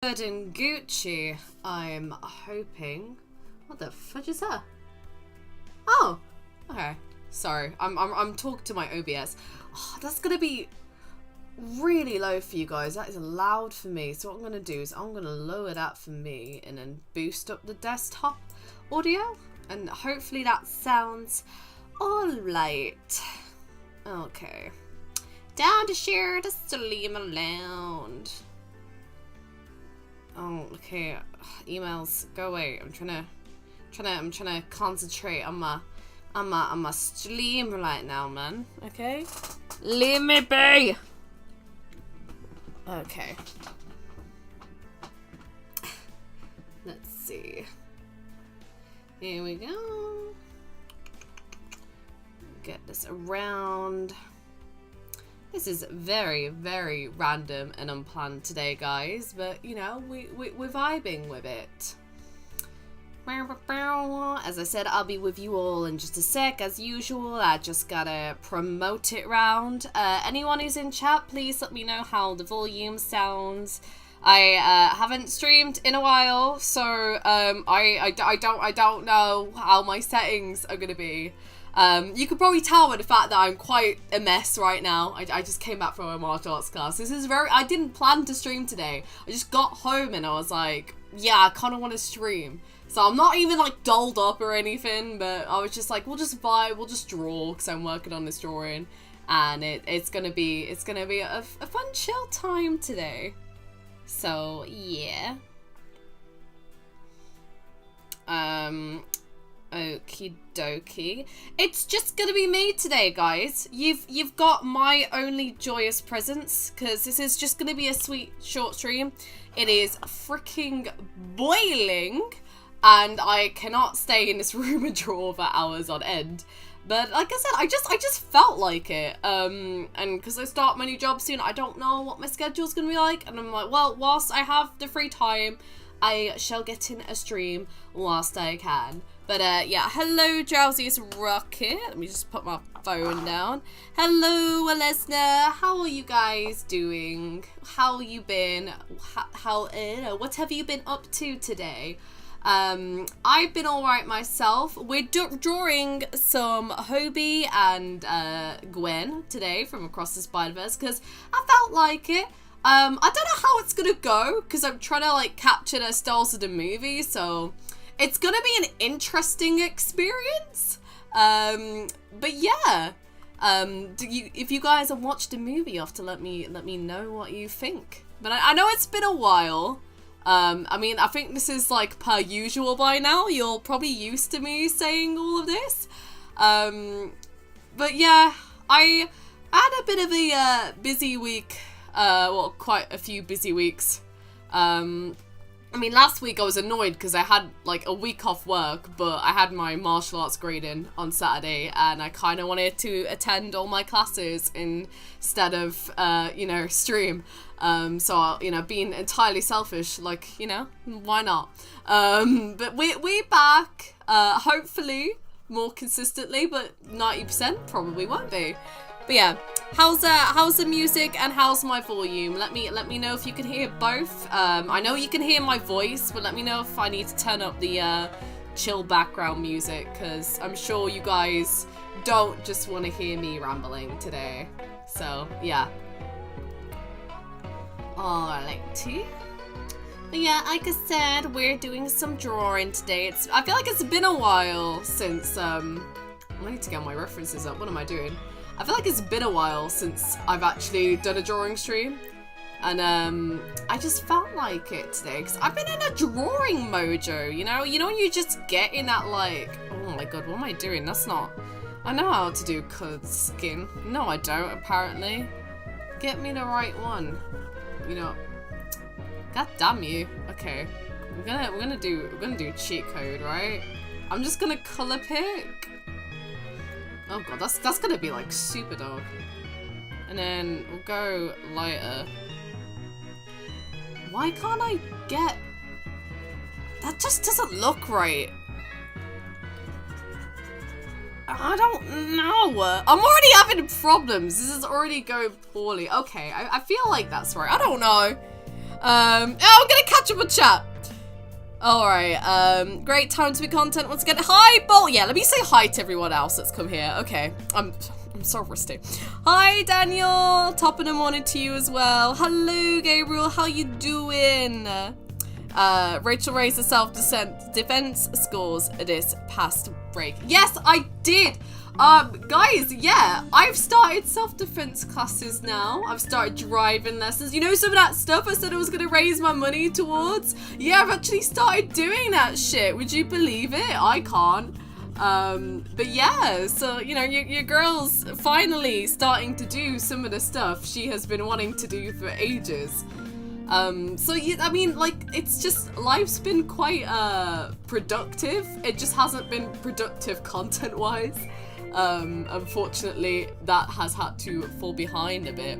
Good and Gucci, I'm hoping. What the fudge is that? Oh, okay. Sorry, I'm talking to my OBS. Oh, that's gonna be really low for you guys. That is loud for me. So what I'm gonna do is I'm gonna lower that for me and then boost up the desktop audio, and hopefully that sounds alright. Okay. Down to share the Salima Lounge. Oh, okay. Emails, go away. I'm trying to concentrate on my stream right now, man. Okay, leave me be. Okay. Let's see. Here we go. Get this around. This is very, very random and unplanned today, guys, but, you know, we're vibing with it. As I said, I'll be with you all in just a sec, as usual. I just gotta promote it round. Anyone who's in chat, please let me know how the volume sounds. I haven't streamed in a while, so I don't know how my settings are gonna be. You can probably tell by the fact that I'm quite a mess right now. I just came back from a martial arts class. This is I didn't plan to stream today. I just got home and I was like, yeah, I kind of want to stream. So I'm not even like dolled up or anything, but I was just like, we'll just vibe, we'll just draw, because I'm working on this drawing. And it's gonna be a fun chill time today. So yeah. Okie dokie. It's just gonna be me today, guys. You've got my only joyous presence, because this is just gonna be a sweet short stream. It is freaking boiling, and I cannot stay in this room and draw for hours on end. But like I said, I just felt like it. And because I start my new job soon, I don't know what my schedule's gonna be like, and I'm like, well, whilst I have the free time, I shall get in a stream whilst I can. But yeah, hello Drowsiest Rocket. Let me just put my phone down. Hello Alesna, how are you guys doing? How you been? What have you been up to today? I've been alright myself. We're drawing some Hobie and Gwen today from Across the Spider-Verse because I felt like it. I don't know how it's gonna go because I'm trying to like capture the styles of the movie, so it's gonna be an interesting experience. But yeah, if you guys have watched the movie, you have to let me know what you think. But I know it's been a while. I mean, I think this is like per usual by now. You're probably used to me saying all of this. But yeah, I had a bit of a busy week. Well, quite a few busy weeks. I mean, last week I was annoyed because I had like a week off work, but I had my martial arts grading on Saturday, and I kind of wanted to attend all my classes instead of, you know, stream. So, you know, being entirely selfish, like, you know, why not? But we're back, hopefully more consistently, but 90% probably won't be. But yeah, how's the music and how's my volume? Let me know if you can hear both. I know you can hear my voice, but let me know if I need to turn up the chill background music, because I'm sure you guys don't just want to hear me rambling today. So yeah. Alrighty. But yeah, like I said, we're doing some drawing today. I feel like it's been a while since I need to get my references up. What am I doing? I feel like it's been a while since I've actually done a drawing stream, and I just felt like it today because I've been in a drawing mojo, you know when you just get in that like, oh my god, what am I doing? That's not, I know how to do colored skin. No, I don't, apparently. Get me the right one. You know, god damn you. Okay, we're gonna do cheat code, right? I'm just gonna color pick. Oh god, that's gonna be like super dark. And then we'll go lighter. Why can't I get... That just doesn't look right. I don't know. I'm already having problems. This is already going poorly. Okay, I feel like that's right. I don't know. I'm gonna catch up with chat. Alright, great time to be content once again. Hi, Bolt. Yeah, let me say hi to everyone else that's come here. Okay, I'm so rusty. Hi, Daniel. Top of the morning to you as well. Hello, Gabriel. How you doing? Rachel raised the self-defense scores this past break. Yes, I did. Guys, yeah, I've started self-defense classes now. I've started driving lessons. You know, some of that stuff I said I was going to raise my money towards? Yeah, I've actually started doing that shit. Would you believe it? I can't. But yeah, so, you know, your girl's finally starting to do some of the stuff she has been wanting to do for ages. So yeah, I mean, like, it's just, life's been quite, productive. It just hasn't been productive content-wise. Unfortunately, that has had to fall behind a bit.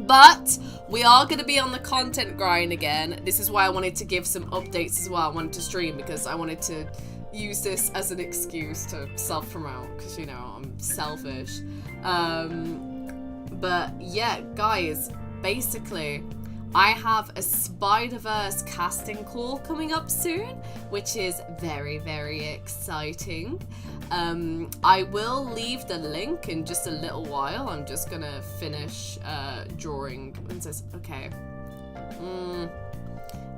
But we are going to be on the content grind again. This is why I wanted to give some updates as well. I wanted to stream because I wanted to use this as an excuse to self-promote because, you know, I'm selfish. But yeah, guys, basically, I have a Spider-Verse casting call coming up soon, which is very, very exciting. I will leave the link in just a little while. I'm just gonna finish drawing. And says, okay.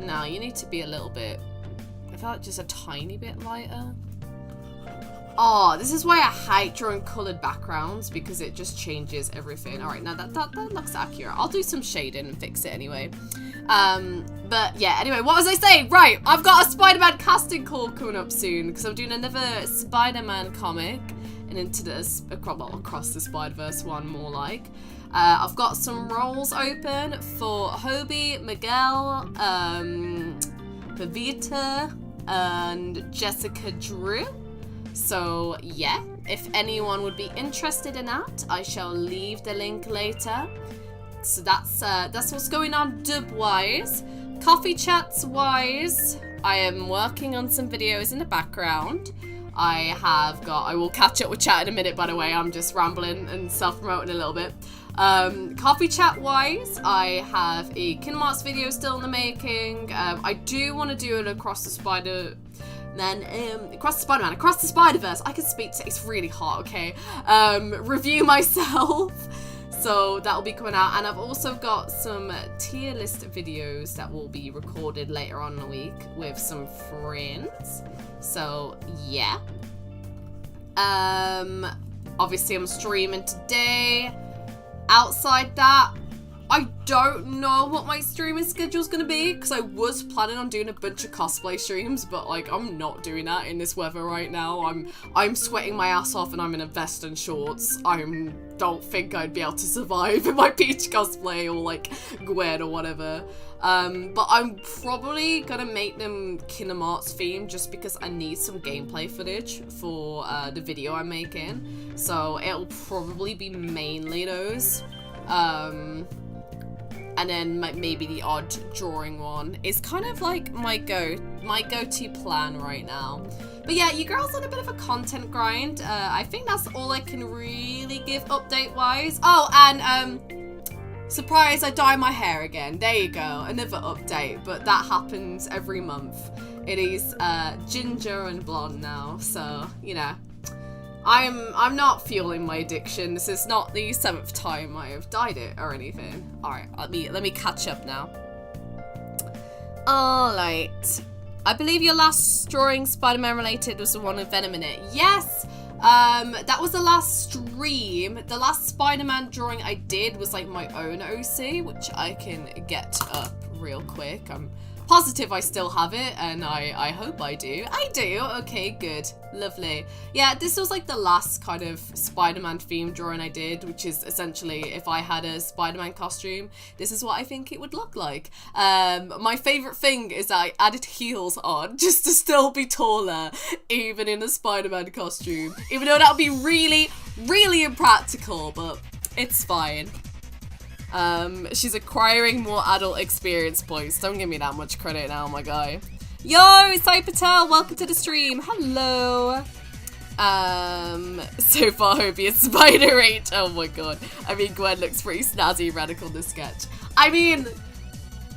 No, you need to be a little bit, I felt just a tiny bit lighter. Oh, this is why I hate drawing coloured backgrounds, because it just changes everything. Alright, now that looks accurate. I'll do some shading and fix it anyway. But yeah, anyway, what was I saying? Right, I've got a Spider-Man casting call coming up soon, because I'm doing another Spider-Man comic, and into this, well, across the Spider-Verse one, more like. I've got some roles open for Hobie, Miguel, Pavita, and Jessica Drew. So yeah, if anyone would be interested in that, I shall leave the link later. So that's what's going on dub-wise. Coffee chats-wise, I am working on some videos in the background. I will catch up with chat in a minute, by the way. I'm just rambling and self-promoting a little bit. Coffee chat-wise, I have a Kinmarts video still in the making. I do want to do it across the Spider-Verse. I can speak to, it's really hot, okay? Review myself. So that'll be coming out. And I've also got some tier list videos that will be recorded later on in the week with some friends. So yeah. Obviously I'm streaming today. Outside that, I don't know what my streaming schedule's gonna be, because I was planning on doing a bunch of cosplay streams, but like I'm not doing that in this weather right now. I'm sweating my ass off and I'm in a vest and shorts. I don't think I'd be able to survive in my Peach cosplay or like Gwen or whatever. But I'm probably gonna make them Kingdom Hearts themed just because I need some gameplay footage for the video I'm making. So it'll probably be mainly those. And then maybe the odd drawing one is kind of like my go-to plan right now. But yeah, you girls on a bit of a content grind. I think that's all I can really give update-wise. Oh, and surprise, I dye my hair again. There you go, another update. But that happens every month. It is ginger and blonde now, so you know. I'm not fueling my addiction. This is not the 7th time I have dyed it or anything. Alright, let me catch up now. Alright. I believe your last drawing Spider-Man related was the one with Venom in it. Yes! That was the last stream. The last Spider-Man drawing I did was like my own OC, which I can get up real quick. I'm positive I still have it, and I hope I do. I do. Okay, good. Lovely. Yeah, this was like the last kind of Spider-Man themed drawing I did, which is essentially if I had a Spider-Man costume, this is what I think it would look like. My favorite thing is that I added heels on just to still be taller, even in a Spider-Man costume. Even though that would be really, really impractical, but it's fine. She's acquiring more adult experience points. Don't give me that much credit now, my guy. Yo, Sai Patel, welcome to the stream. Hello. So far, Hobie is Spider 8. Oh my god. I mean, Gwen looks pretty snazzy radical in this sketch. I mean,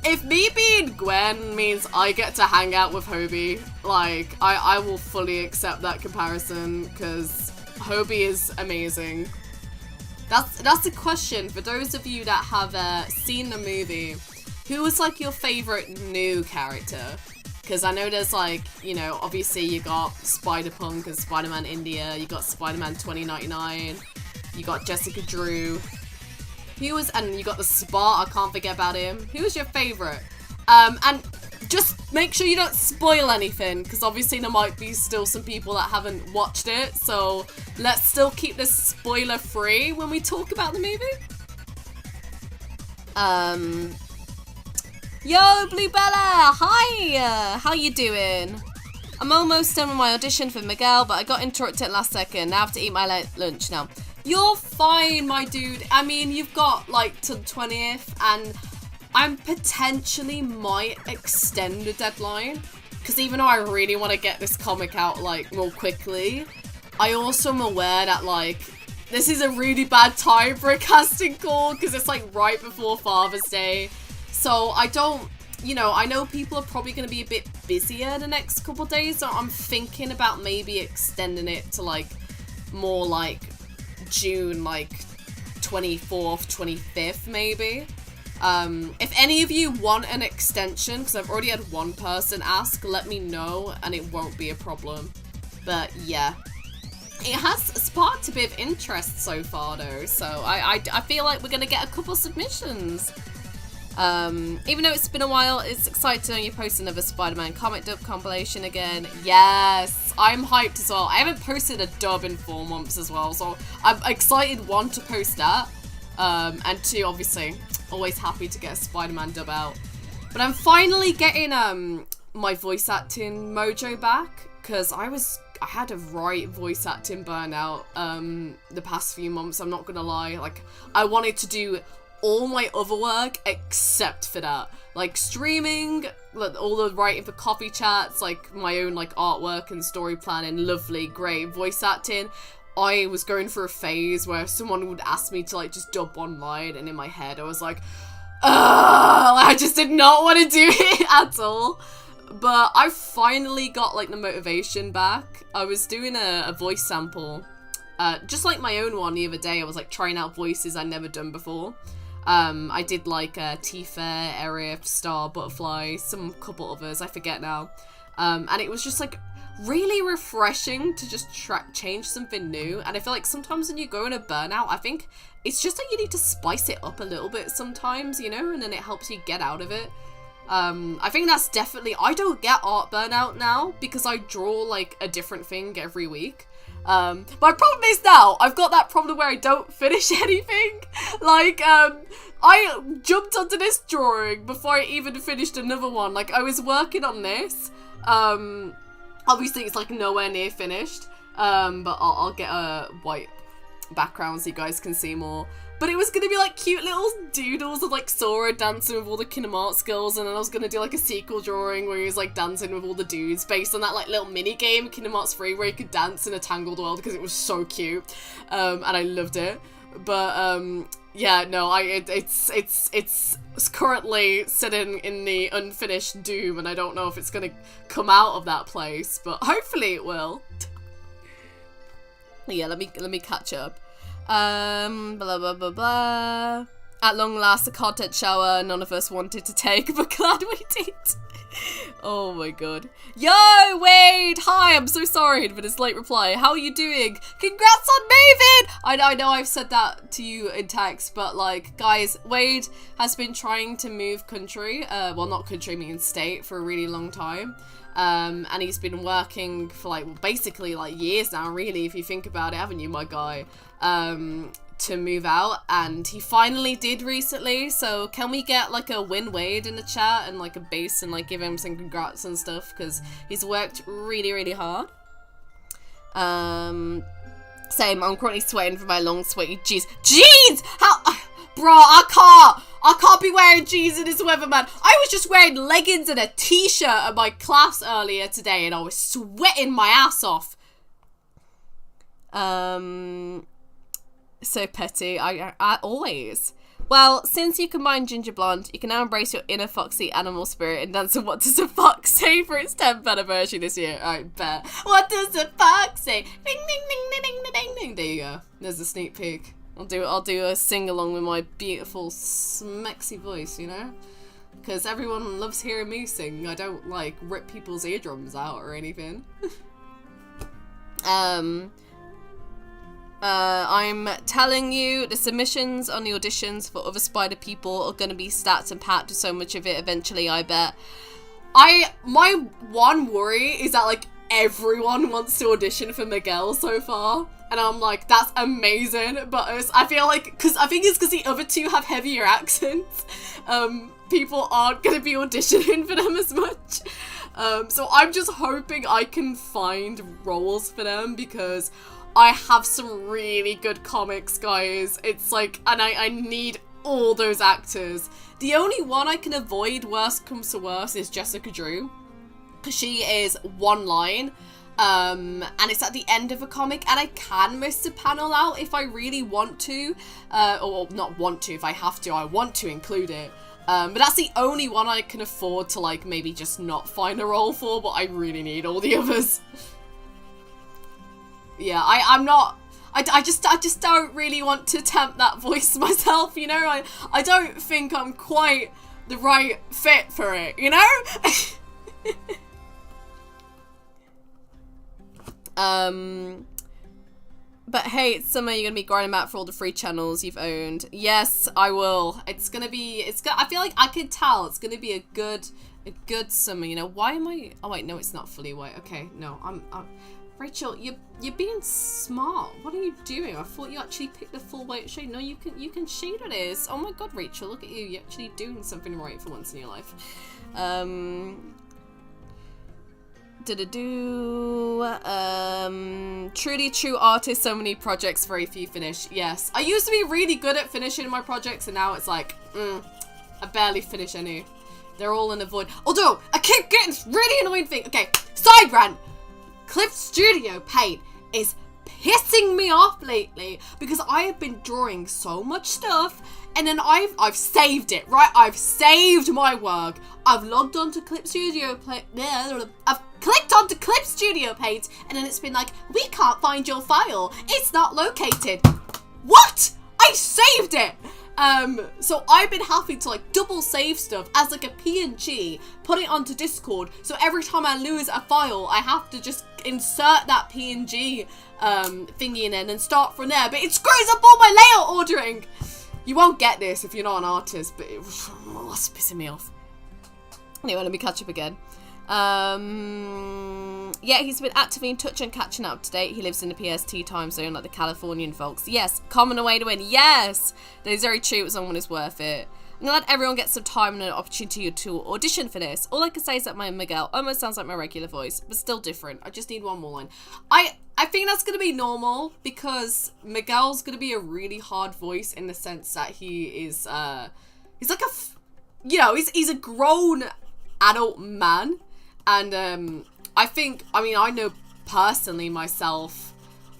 if me being Gwen means I get to hang out with Hobie, like, I will fully accept that comparison, because Hobie is amazing. That's a question for those of you that have seen the movie. Who was like your favorite new character? Because I know there's like, you know, obviously you got Spider-Punk and Spider-Man India, you got Spider-Man 2099, you got Jessica Drew. And you got the Spot, I can't forget about him. Who was your favorite? And just make sure you don't spoil anything, because obviously there might be still some people that haven't watched it, so let's still keep this spoiler free when we talk about the movie. Yo, Blue Bella! Hi! How you doing? I'm almost done with my audition for Miguel, but I got interrupted last second. Now I have to eat my lunch now. You're fine, my dude. I mean, you've got, like, till the 20th, and I potentially might extend the deadline. Because even though I really want to get this comic out, like, more quickly, I also am aware that, like, this is a really bad time for a casting call, because it's, like, right before Father's Day. So I don't, you know, I know people are probably going to be a bit busier the next couple of days, so I'm thinking about maybe extending it to, like, more, like, June, like 24th, 25th maybe. If any of you want an extension, because I've already had one person ask, let me know and it won't be a problem. But yeah, it has sparked a bit of interest so far though, so I feel like we're gonna get a couple submissions. Even though it's been a while, it's exciting to know you post another Spider-Man comic dub compilation again. Yes, I'm hyped as well. I haven't posted a dub in 4 months as well, so I'm excited, one, to post that, and two, obviously, always happy to get a Spider-Man dub out. But I'm finally getting my voice acting mojo back, because I had a right voice acting burnout the past few months, I'm not gonna lie. Like, I wanted to do all my other work except for that, like streaming, like all the writing for coffee chats, like my own like artwork and story planning, lovely, great. Voice acting, I was going through a phase where someone would ask me to like just dub one line, and in my head I was like, I just did not want to do it at all. But I finally got like the motivation back. I was doing a voice sample, just like my own one the other day. I was like trying out voices I'd never done before. I did like Tifa, Aerith, Star, Butterfly, some couple others, I forget now. And it was just like really refreshing to just change something new. And I feel like sometimes when you go in a burnout, I think it's just that you need to spice it up a little bit sometimes, you know, and then it helps you get out of it. I think that's definitely, I don't get art burnout now because I draw like a different thing every week. My problem is now, I've got that problem where I don't finish anything. Like, I jumped onto this drawing before I even finished another one. Like, I was working on this. Obviously it's like nowhere near finished. But I'll get a white background so you guys can see more. But it was going to be like cute little doodles of like Sora dancing with all the Kingdom Hearts girls, and then I was going to do like a sequel drawing where he was like dancing with all the dudes based on that like little mini game Kingdom Hearts 3 where you could dance in a tangled world, because it was so cute. And I loved it. But yeah, no, it's currently sitting in the unfinished doom, and I don't know if it's going to come out of that place, but hopefully it will. Yeah, let me catch up. Blah blah blah blah. At long last, a content shower none of us wanted to take, but glad we did. Oh my god. Yo, Wade! Hi, I'm so sorry for this late reply. How are you doing? Congrats on moving! I know I've said that to you in text, but like, guys, Wade has been trying to move country, well, not country, I mean state, for a really long time. And he's been working for like, well, basically like years now, really, if you think about it, haven't you, my guy? To move out, and he finally did recently, so can we get like a win Wade in the chat and like a base and like give him some congrats and stuff, because he's worked really hard. Same, I'm currently sweating from my long sweaty jeans. How, bro, I can't be wearing jeans in this weather, man. I was just wearing leggings and a t-shirt at my class earlier today, and I was sweating my ass off. So petty. I always. Well, since you combine Ginger Blonde, you can now embrace your inner foxy animal spirit and dance to What Does a Fox Say for its 10th anniversary this year. I bet. What does a fox say? Ding, ding, ding, ding, ding, ding, ding. There you go. There's a sneak peek. I'll do a sing along with my beautiful, smexy voice, you know? Because everyone loves hearing me sing. I don't, like, rip people's eardrums out or anything. I'm telling you, the submissions on the auditions for other spider people are gonna be stats and packed to so much of it eventually, I bet. My one worry is that, like, everyone wants to audition for Miguel so far. And I'm like, that's amazing, but I feel like, I think it's because the other two have heavier accents, people aren't gonna be auditioning for them as much. So I'm just hoping I can find roles for them, because I have some really good comics, guys. It's like, and I need all those actors. The only one I can avoid, worst comes to worst, is Jessica Drew, because she is one line, and it's at the end of a comic, and I can miss the panel out if I really want to, or not want to, if I have to, I want to include it. But that's the only one I can afford to, like, maybe just not find a role for, but I really need all the others. Yeah, I just don't really want to tempt that voice myself, you know? I don't think I'm quite the right fit for it, you know? But hey, it's summer, you're gonna be grinding out for all the free channels you've owned. Yes, I will. I feel like I can tell it's gonna be a good summer, you know? Why am I, oh wait, no, it's not fully white. Okay, no, I'm Rachel, you're being smart. What are you doing? I thought you actually picked the full white shade. No, you can shade it is. Oh my god, Rachel, look at you. You're actually doing something right for once in your life. Truly true artist, so many projects, very few finish. Yes. I used to be really good at finishing my projects, and now it's like, I barely finish any. They're all in a void. Although, I keep getting this really annoying thing. Okay, side rant. Clip Studio Paint is pissing me off lately because I have been drawing so much stuff, and then I've saved it, right? I've saved my work. I've logged onto Clip Studio Paint. I've clicked onto Clip Studio Paint, and then it's been like, we can't find your file. It's not located. What? I saved it. So I've been having to like double save stuff as like a PNG, put it onto Discord, so every time I lose a file, I have to just insert that PNG thingy in and then start from there, but it screws up all my layout ordering. You won't get this if you're not an artist, but it's pissing me off. Anyway, let me catch up again. Yeah, he's been actively in touch and catching up to date. He lives in the PST time zone like the Californian folks. Yes, common away to win. Yes, that is very true. Someone is worth it. I'm glad everyone gets some time and an opportunity to audition for this. All I can say is that my Miguel almost sounds like my regular voice, but still different. I just need one more line. I think that's going to be normal because Miguel's going to be a really hard voice in the sense that he is, he's like he's a grown adult man. And, I know personally myself,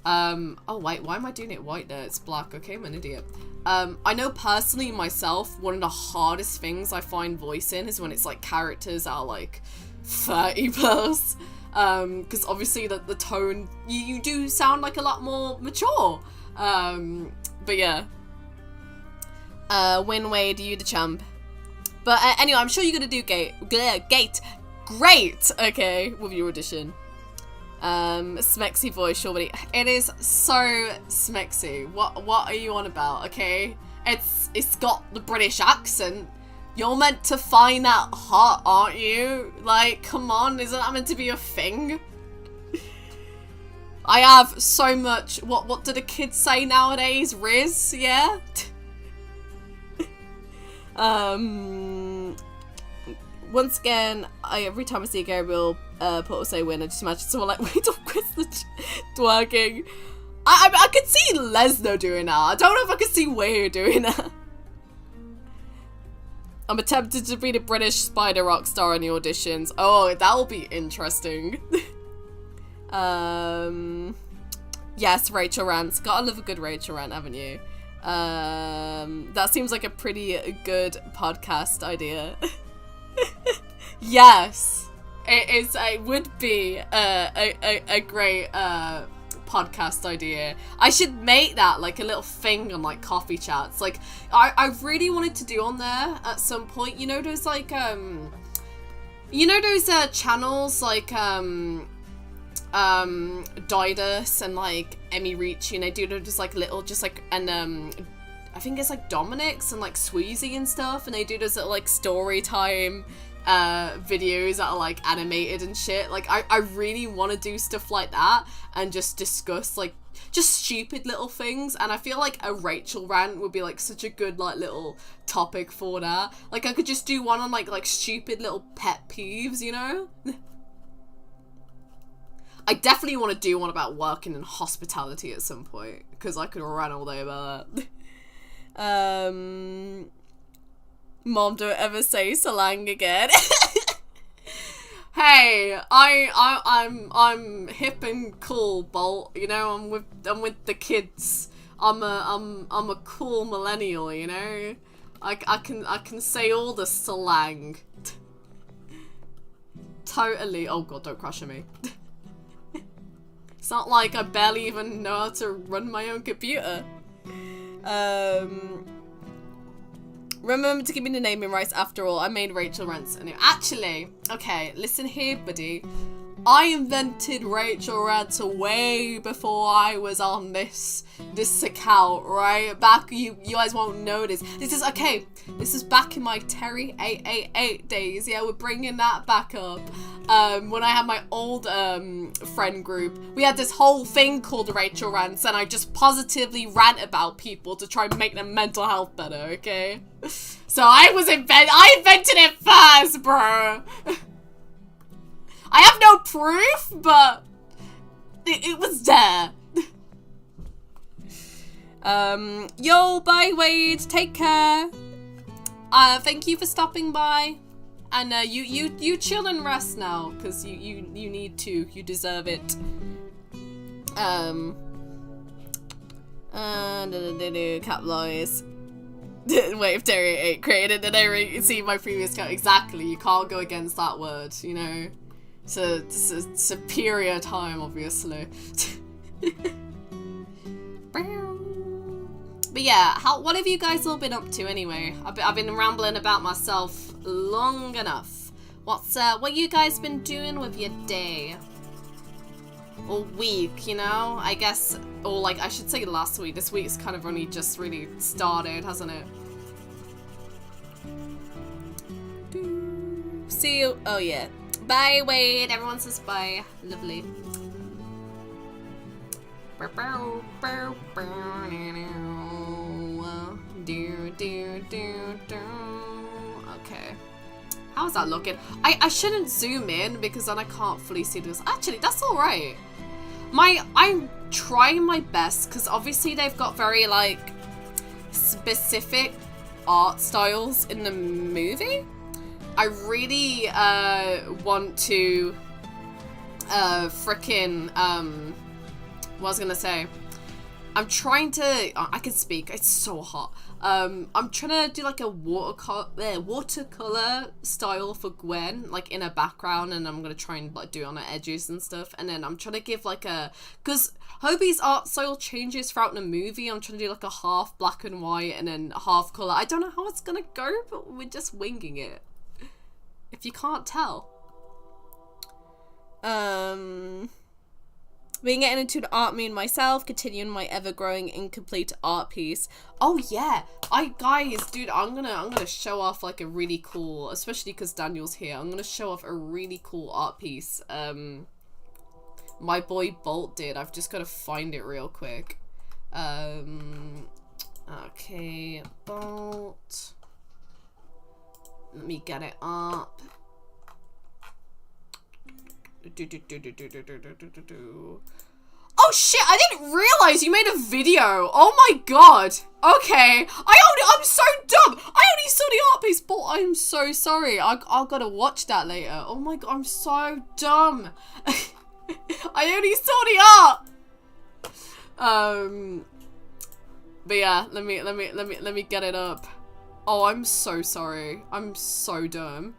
oh wait, why am I doing it white there? It's black. Okay, I'm an idiot. I know personally myself, one of the hardest things I find voicing is when it's like characters are like 30 plus. Because obviously the tone, you do sound like a lot more mature. But yeah. Win Wade, you the champ. But anyway, I'm sure you're gonna do Gate. Great, okay, with your audition. Smexy voice, surely. It is so smexy. What are you on about, okay? It's got the British accent. You're meant to find that hot, aren't you? Like, come on, isn't that meant to be a thing? I have so much, what do the kids say nowadays? Riz, yeah? Once again, every time I see Gabriel Portal say win, I just imagine someone like Wade or Quest twerking. I could see Lesnar doing that. I don't know if I could see Wade doing that. I'm attempted to be the British spider rock star in the auditions. Oh, that will be interesting. Yes, Rachel rants. Gotta love a good Rachel rant, haven't you? That seems like a pretty good podcast idea. Yes, it would be a great podcast idea. I should make that like a little thing on like coffee chats. Like I really wanted to do on there at some point. You know those like you know those channels like Didus and like Emmy Reach, and they do just like little and I think it's like Dominic's and like Sweezy and stuff, and they do those little like story time videos that are like animated and shit. Like I really want to do stuff like that and just discuss like just stupid little things, and I feel like a Rachel rant would be like such a good like little topic for that. Like I could just do one on like stupid little pet peeves, you know? I definitely want to do one about working in hospitality at some point, because I could rant all day about that. Mom, don't ever say Salang again. Hey, I'm hip and cool, Bolt. You know, I'm with the kids. I'm a cool millennial. You know, I can say all the slang. Totally. Oh god, don't crush on me. It's not like I barely even know how to run my own computer. Remember to give me the naming rights after all. I made Rachel rants anyway. Actually, okay, listen here, buddy. I invented Rachel rants way before I was on this account, right? Back, you guys won't know this. This is, okay, this is back in my Terry 888 days. Yeah, we're bringing that back up. When I had my old friend group, we had this whole thing called Rachel Rants, and I just positively rant about people to try and make their mental health better, okay? So I invented it first, bro. I have no proof, but it was there. Yo, bye Wade, take care. Thank you for stopping by. And you chill and rest now, because you need to. You deserve it. Capitalize. Wait, if Terry 8 created, then I see my previous account. Exactly, you can't go against that word, you know? It's a superior time, obviously. But yeah, what have you guys all been up to anyway? I've been rambling about myself long enough. What you guys been doing with your day? Or week, you know? I guess, or like, I should say last week. This week's kind of only just really started, hasn't it? See you. Oh yeah. Bye, Wade. Everyone says bye. Lovely. Okay. How's that looking? I shouldn't zoom in because then I can't fully see this. Actually, that's alright. I'm trying my best because obviously they've got very like specific art styles in the movie. I really want to frickin' what was I gonna say? I'm trying to I can speak, it's so hot. I'm trying to do like a watercolor style for Gwen, like in a background, and I'm gonna try and like do it on the edges and stuff. And then I'm trying to give like because Hobie's art style changes throughout the movie. I'm trying to do like a half black and white and then half color. I don't know how it's gonna go, but we're just winging it. If you can't tell. Been getting into the art, me and myself, continuing my ever-growing incomplete art piece. Oh yeah, guys, dude, I'm gonna show off like a really cool, especially because Daniel's here. I'm gonna show off a really cool art piece. My boy Bolt did. I've just got to find it real quick. Okay, Bolt. Let me get it up. Oh shit, I didn't realize you made a video. Oh my god. Okay. I'm so dumb. I only saw the art piece, but I'm so sorry. I gotta watch that later. Oh my god, I'm so dumb. I only saw the art. But yeah, let me get it up. Oh, I'm so sorry. I'm so dumb.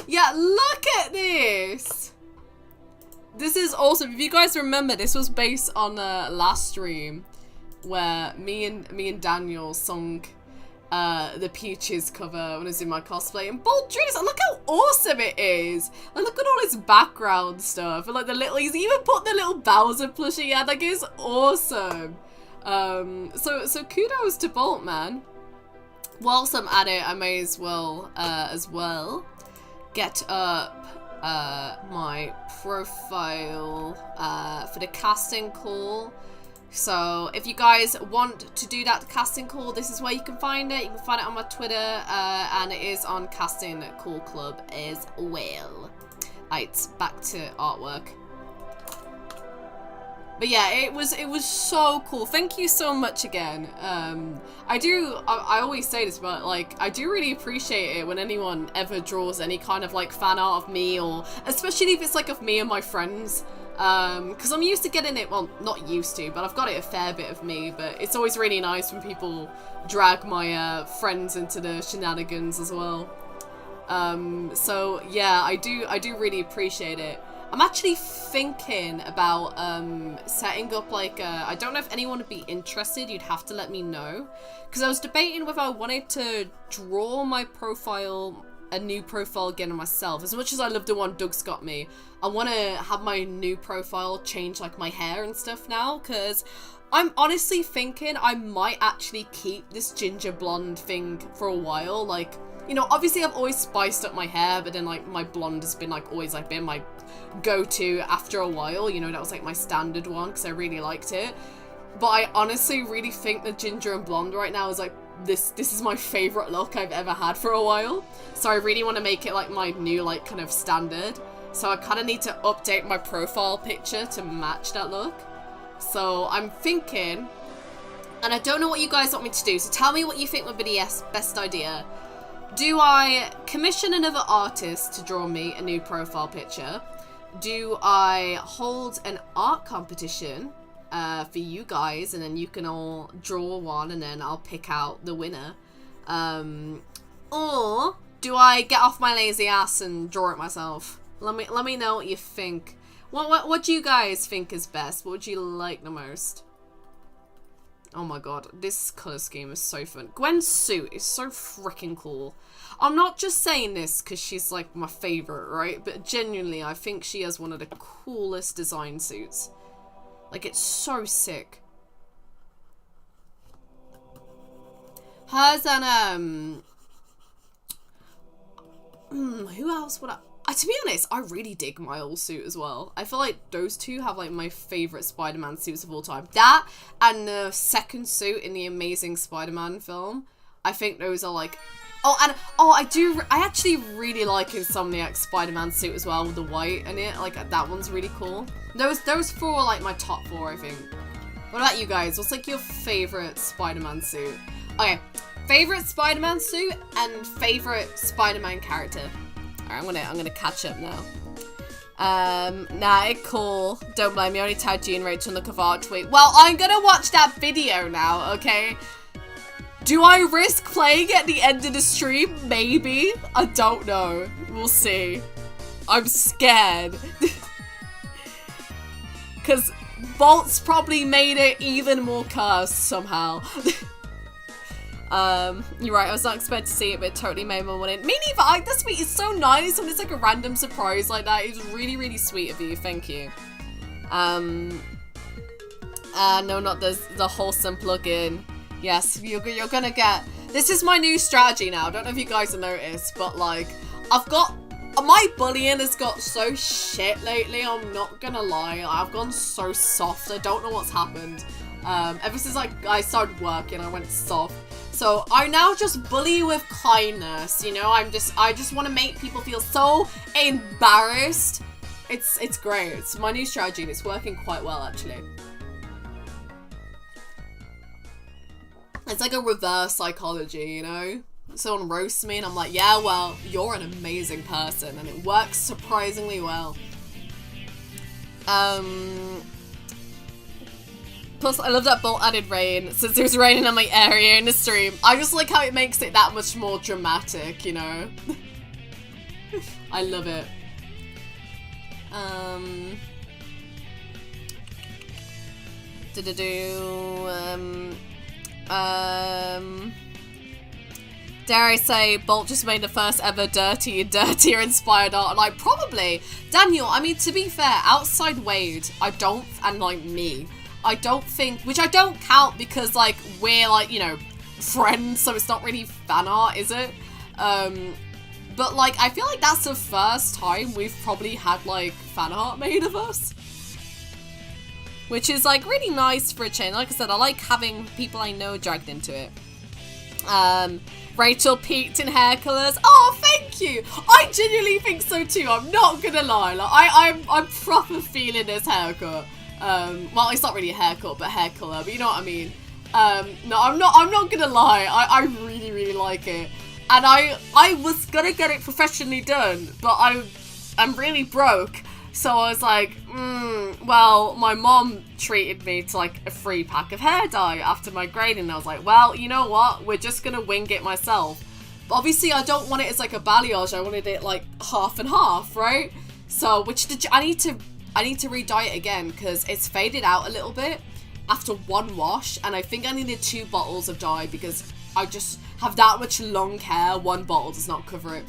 Yeah, look at this. This is awesome. If you guys remember, this was based on last stream where me and Daniel sung the Peaches cover when I was in my cosplay. And Bold Dreams, look how awesome it is. And look at all this background stuff. And like the little, he's even put the little Bowser plushie. Yeah, like it's awesome. So kudos to Bolt, man. Whilst I'm at it, I may as well get up my profile for the casting call. So if you guys want to do that casting call, this is where you can find it. You can find it on my Twitter, and it is on Casting Call Club as well. Right, back to artwork. But yeah, it was so cool. Thank you so much again. I always say this, but like I do really appreciate it when anyone ever draws any kind of like fan art of me, or especially if it's like of me and my friends. Because I'm used to getting it, well, not used to, but I've got it a fair bit of me, but it's always really nice when people drag my friends into the shenanigans as well. So yeah, I do really appreciate it. I'm actually thinking about setting up like I don't know if anyone would be interested, you'd have to let me know. Because I was debating whether I wanted to draw my profile, a new profile again on myself. As much as I love the one Doug's got me, I want to have my new profile change like my hair and stuff now, because I'm honestly thinking I might actually keep this ginger blonde thing for a while. Like, you know, obviously I've always spiced up my hair, but then like my blonde has been like always like been my go-to after a while. You know, that was like my standard one because I really liked it. But I honestly really think the ginger and blonde right now is like this is my favorite look I've ever had for a while. So I really want to make it like my new like kind of standard. So I kind of need to update my profile picture to match that look. So I'm thinking, and I don't know what you guys want me to do, so tell me what you think would be the best idea. Do I commission another artist to draw me a new profile picture? Do I hold an art competition for you guys, and then you can all draw one, and then I'll pick out the winner? Or do I get off my lazy ass and draw it myself? Let me know what you think. What do you guys think is best? What would you like the most? Oh my god, this colour scheme is so fun. Gwen's suit is so freaking cool. I'm not just saying this because she's like my favourite, right? But genuinely, I think she has one of the coolest design suits. Like, it's so sick. Hers and, who else would I... to be honest, I really dig my old suit as well. I feel like those two have like my favourite Spider-Man suits of all time. That and the second suit in the Amazing Spider-Man film. I think those are like... I actually really like Insomniac's Spider-Man suit as well with the white in it. Like, that one's really cool. Those four are like my top four, I think. What about you guys? What's like your favourite Spider-Man suit? Okay, favourite Spider-Man suit and favourite Spider-Man character. Alright, I'm gonna catch up now. Nah, cool. Don't blame me, I only tagged you and Rachel in the cover art tweet. Well, I'm gonna watch that video now, okay? Do I risk playing at the end of the stream? Maybe. I don't know. We'll see. I'm scared. Because Bolt's probably made it even more cursed somehow. You're right, I was not expecting to see it, but it totally made me want it. Me neither. This tweet is so nice when it's like a random surprise like that. It's really, really sweet of you. Thank you. No, not the wholesome plugin. Yes, you're gonna get... This is my new strategy now. I don't know if you guys have noticed, but like, I've got... My bullying has got so shit lately, I'm not gonna lie. I've gone so soft. I don't know what's happened. Ever since I started working, I went soft. So I now just bully with kindness, you know? I just want to make people feel so embarrassed. It's great. It's my new strategy and it's working quite well, actually. It's like a reverse psychology, you know? Someone roasts me and I'm like, yeah, well, you're an amazing person, and it works surprisingly well. Plus, I love that Bolt added rain, since it was raining on my area in the stream. I just like how it makes it that much more dramatic, you know? I love it. Dare I say, Bolt just made the first ever Dirtier inspired art. Like, probably. Daniel, I mean, to be fair, outside Wade, I don't, and like me, I don't think, which I don't count because like, we're like, you know, friends, so it's not really fan art, is it? But like, I feel like that's the first time we've probably had like fan art made of us. Which is like really nice for a change. Like I said, I like having people I know dragged into it. Rachel peaked in hair colours. Oh, thank you. I genuinely think so too. I'm not gonna lie. Like I'm proper feeling this haircut. Well, it's not really a haircut, but hair colour. But you know what I mean. No, I'm not gonna lie. I really, really like it. And I was gonna get it professionally done, but I'm really broke. So I was like, well, my mom treated me to like a free pack of hair dye after my grading. And I was like, well, you know what? We're just gonna wing it myself. But obviously I don't want it as like a balayage. I wanted it like half and half, right? So, I need to re-dye it again because it's faded out a little bit after one wash. And I think I needed 2 bottles of dye because I just have that much long hair. 1 bottle does not cover it.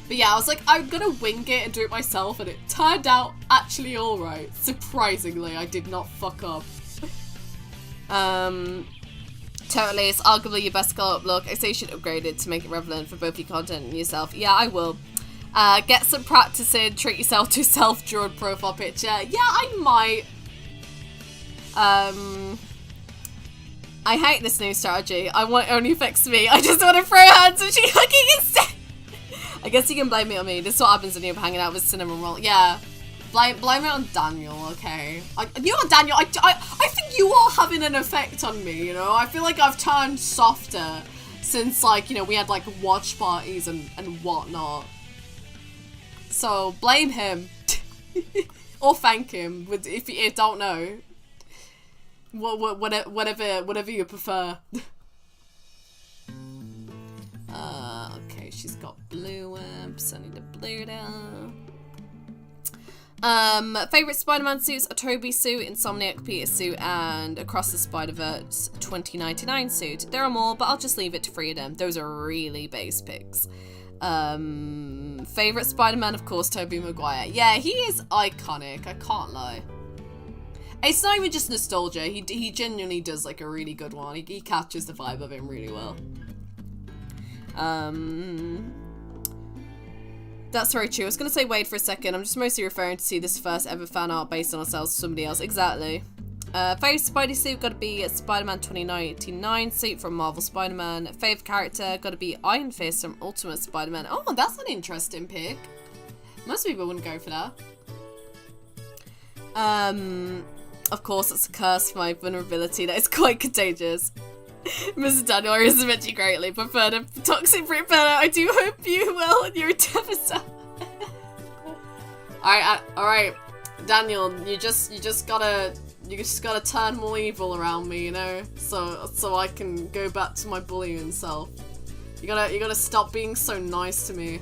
But yeah, I was like, I'm gonna wing it and do it myself, and it turned out actually alright. Surprisingly, I did not fuck up. Totally, it's arguably your best colour up look. I say you should upgrade it to make it relevant for both your content and yourself. Yeah, I will. Get some practice in, treat yourself to a self-drawn profile picture. Yeah, I might. I hate this new strategy. I want it only affects me. I just want to throw hands and she looking instead. I guess you can blame it on me. This is what happens when you're hanging out with Cinnamon Roll. Yeah. Blame it on Daniel, okay. You know what, Daniel? I think you are having an effect on me, you know? I feel like I've turned softer since, like, you know, we had, like, watch parties and whatnot. So, blame him. Or thank him, if you don't know. Whatever you prefer. Okay, she's got blue webs. I need a blue down. Favourite Spider-Man suits: a Toby suit, Insomniac Peter suit, and Across the Spider-Verse 2099 suit. There are more, but I'll just leave it to 3 of them. Those are really base picks. Favourite Spider-Man, of course, Tobey Maguire. Yeah, he is iconic, I can't lie. It's not even just nostalgia, he genuinely does like a really good one. He catches the vibe of him really well. That's very true. I was going to say Wade for a second. I'm just mostly referring to this first ever fan art based on ourselves to somebody else. Exactly. Favourite Spidey suit got to be a Spider-Man 2099 suit from Marvel Spider-Man. Favourite character got to be Iron Fist from Ultimate Spider-Man. Oh, that's an interesting pick. Most people wouldn't go for that. Of course, it's a curse for my vulnerability. That is quite contagious. Mr. Daniel, I respect you greatly. Prefer the toxic fruit better. I do hope you will in your deficit. Alright, Daniel, you just gotta turn more evil around me, you know, so I can go back to my bullying self. You gotta stop being so nice to me.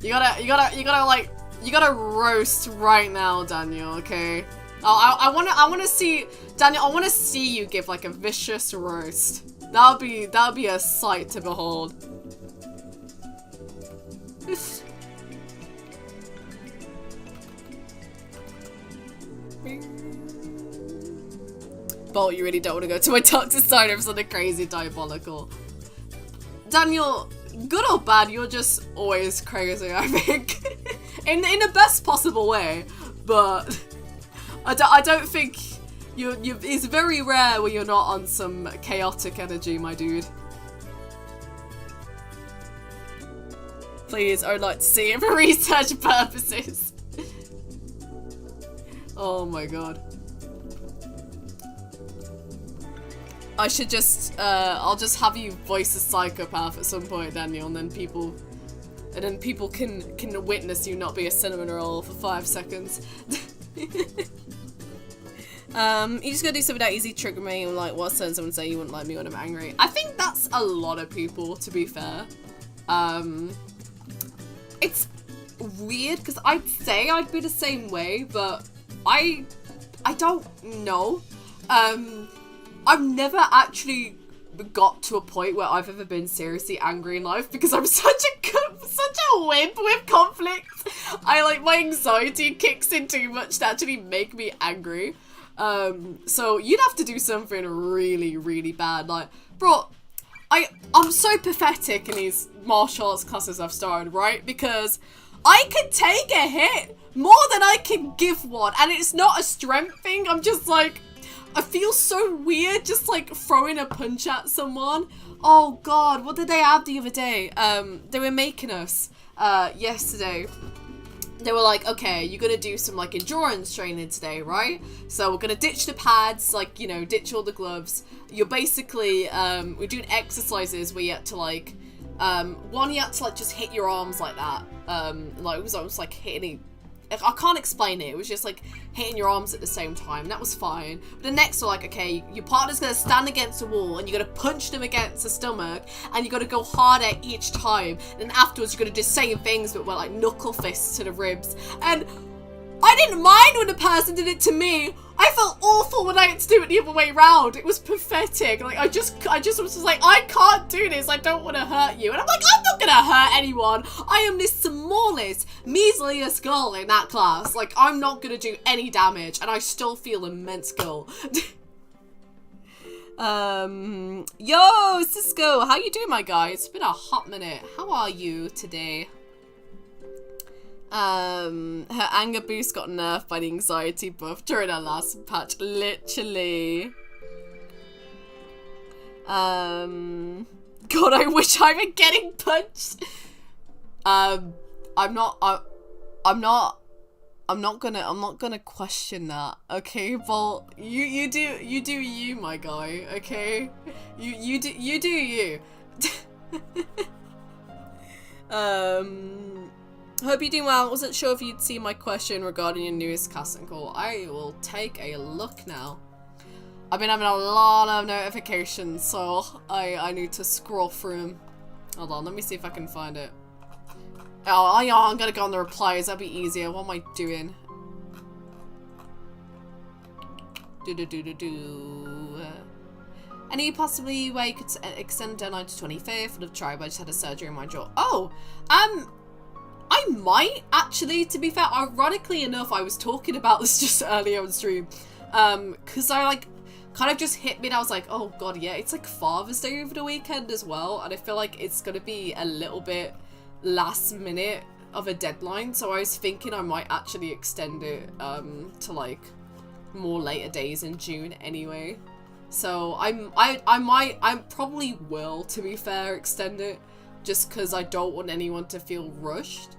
You gotta roast right now, Daniel, okay? I wanna see, Daniel, I wanna see you give like a vicious roast. That'll be a sight to behold. Bolt, you really don't want to go to my toxic side of something crazy diabolical. Daniel, good or bad, you're just always crazy, I think. in the best possible way, but I don't think it's very rare when you're not on some chaotic energy, my dude. Please, I would like to see it for research purposes. Oh my god. I should just, I'll just have you voice a psychopath at some point, Daniel, and then people and then people can witness you not be a cinnamon roll for 5 seconds. You just gotta do something that easy trigger me, and like, what's then someone say you wouldn't like me when I'm angry. I think that's a lot of people, to be fair. It's weird because I'd say I'd be the same way, but I don't know. I've never actually got to a point where I've ever been seriously angry in life because I'm such a wimp with conflict. My anxiety kicks in too much to actually make me angry. So you'd have to do something really, really bad. Like, bro, I'm so pathetic in these martial arts classes I've started, right? Because I can take a hit more than I can give one, and it's not a strength thing. I'm just like, I feel so weird just like throwing a punch at someone. Oh god, what did they have the other day? They were making us yesterday. They were like, okay, you're gonna do some like endurance training today, right? So we're gonna ditch the pads, like, you know, ditch all the gloves. You're basically, we're doing exercises where you had to like, one, you had to like just hit your arms like that. Like it was almost like hitting, I can't explain it. It was just like hitting your arms at the same time. That was fine. But the next were like, okay, your partner's gonna stand against a wall and you're gonna punch them against the stomach and you gotta go harder each time. And then afterwards you're gonna do the same things but with like knuckle fists to the ribs. And I didn't mind when the person did it to me. I felt awful when I had to do it the other way around. It was pathetic. Like I just was just like, I can't do this. I don't want to hurt you. And I'm like, I'm not gonna hurt anyone. I am this smallest, measliest girl in that class. Like I'm not gonna do any damage, and I still feel immense guilt. Yo, Cisco, how you doing, my guy? It's been a hot minute. How are you today? Her anger boost got nerfed by the anxiety buff during her last patch, literally. God, I wish I were getting punched. I'm not gonna question that, okay? But you do you, my guy, okay? You do you. Hope you're doing well. Wasn't sure if you'd seen my question regarding your newest casting call. I will take a look now. I've been having a lot of notifications, so I need to scroll through them. Hold on, let me see if I can find it. Oh, yeah, I'm gonna go on the replies. That'll be easier. What am I doing? Any possibly way you could extend deadline to 25th? Would have tried, but I just had a surgery in my jaw. Oh, I might, actually, to be fair. Ironically enough, I was talking about this just earlier on stream. Because I, like, kind of just hit me and I was like, oh god, yeah, it's like Father's Day over the weekend as well. And I feel like it's going to be a little bit last minute of a deadline. So I was thinking I might actually extend it, to, like, more later days in June anyway. So I probably will, to be fair, extend it. Just because I don't want anyone to feel rushed.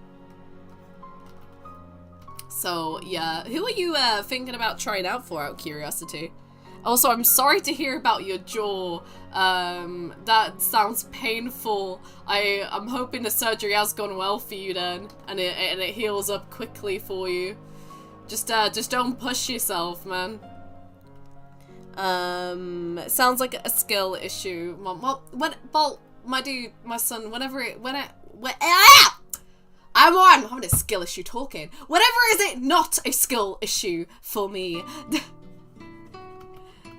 So, yeah. Who are you thinking about trying out for, out of curiosity? Also, I'm sorry to hear about your jaw. That sounds painful. I'm hoping the surgery has gone well for you then. And it heals up quickly for you. Just don't push yourself, man. It sounds like a skill issue. Well, my dude, my son, I'm having a skill issue talking. Whenever is it not a skill issue for me?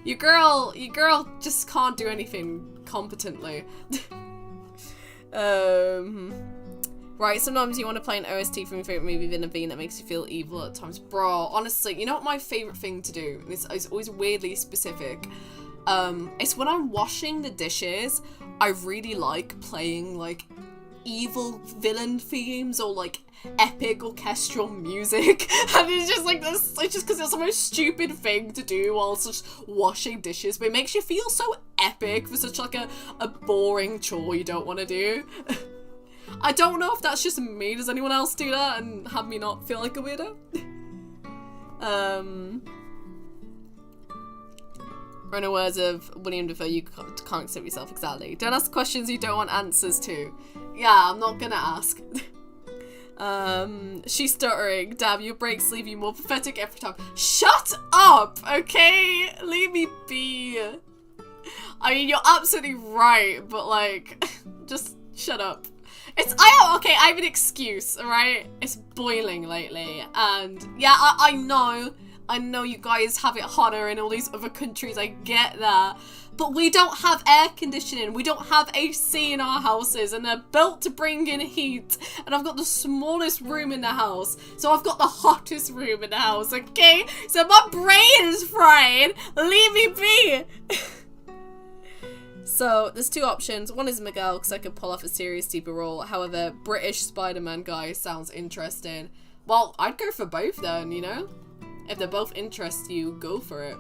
Your girl just can't do anything competently. Right, sometimes you want to play an OST from your favorite movie within a theme that makes you feel evil at times. Bro, honestly, you know what my favorite thing to do? And it's always weirdly specific. It's when I'm washing the dishes, I really like playing, like, evil villain themes or, like, epic orchestral music. And it's just like this, it's just because it's the most stupid thing to do whilst just washing dishes, but it makes you feel so epic for such, like, a boring chore you don't want to do. I don't know if that's just me. Does anyone else do that and have me not feel like a weirdo? Or in the words of William Dafoe, you can't accept yourself. Exactly. Don't ask questions you don't want answers to. Yeah, I'm not gonna ask. She's stuttering. Damn, your breaks leave you more pathetic every time. Shut up, okay? Leave me be. I mean, you're absolutely right, but like, just shut up. I have an excuse, alright? It's boiling lately, and yeah, I know you guys have it hotter in all these other countries, I get that. But we don't have air conditioning, we don't have AC in our houses, and they're built to bring in heat. And I've got the smallest room in the house, so I've got the hottest room in the house, okay? So my brain is fried, leave me be! So, there's two options. One is Miguel, because I could pull off a serious deeper role. However, British Spider-Man guy sounds interesting. Well, I'd go for both then, you know? If they both interest you, go for it.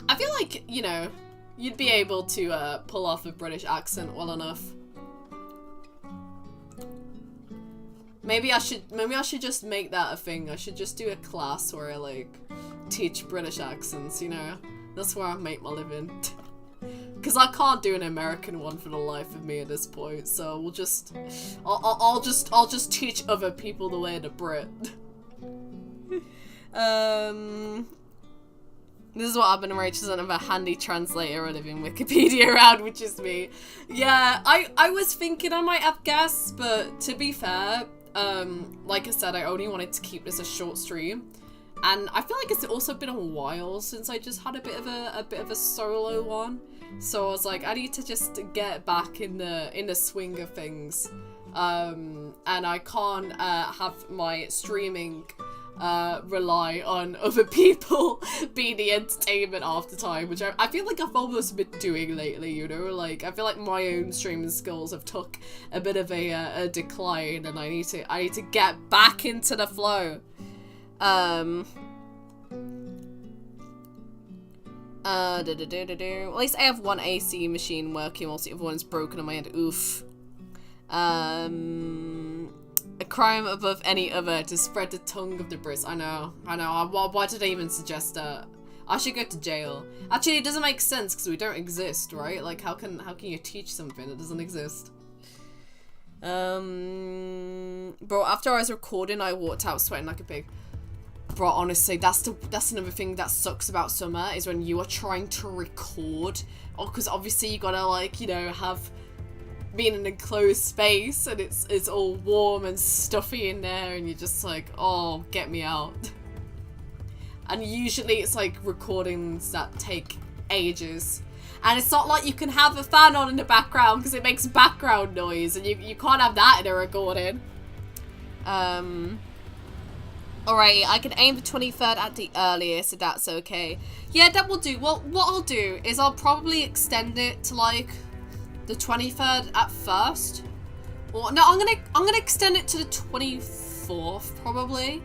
I feel like, you know, you'd be able to pull off a British accent well enough. Maybe I should just make that a thing. I should just do a class where I, like, teach British accents, you know? That's where I make my living. Because I can't do an American one for the life of me at this point, so we'll just... I'll just teach other people the way to Brit. This is what happened when Rachel doesn't have a handy translator or living Wikipedia around, which is me. Yeah, I was thinking I might have guests, but to be fair, like I said, I only wanted to keep this a short stream. And I feel like it's also been a while since I just had a bit of a solo one. So I was like, I need to just get back in the swing of things. And I can't have my streaming rely on other people being the entertainment half the time, which I feel like I've almost been doing lately, you know? Like, I feel like my own streaming skills have took a bit of a decline, and I need to get back into the flow. At least I have one AC machine working whilst the other one's broken on my end. Oof. A crime above any other to spread the tongue of the Brits. I know. Why did I even suggest that? I should go to jail. Actually, it doesn't make sense because we don't exist, right? Like, how can you teach something that doesn't exist? Bro, after I was recording, I walked out sweating like a pig. Bro, honestly, that's another thing that sucks about summer, is when you are trying to record. Oh, because obviously you gotta, like, you know, have being in an enclosed space, and it's all warm and stuffy in there, and you're just like, oh, get me out. And usually it's like recordings that take ages. And it's not like you can have a fan on in the background because it makes background noise, and you can't have that in a recording. Alright, I can aim for 23rd at the earliest, if that's okay. Yeah, that will do. Well, what I'll do is I'll probably extend it to, like, the 23rd at first. Or, no, I'm gonna extend it to the 24th, probably.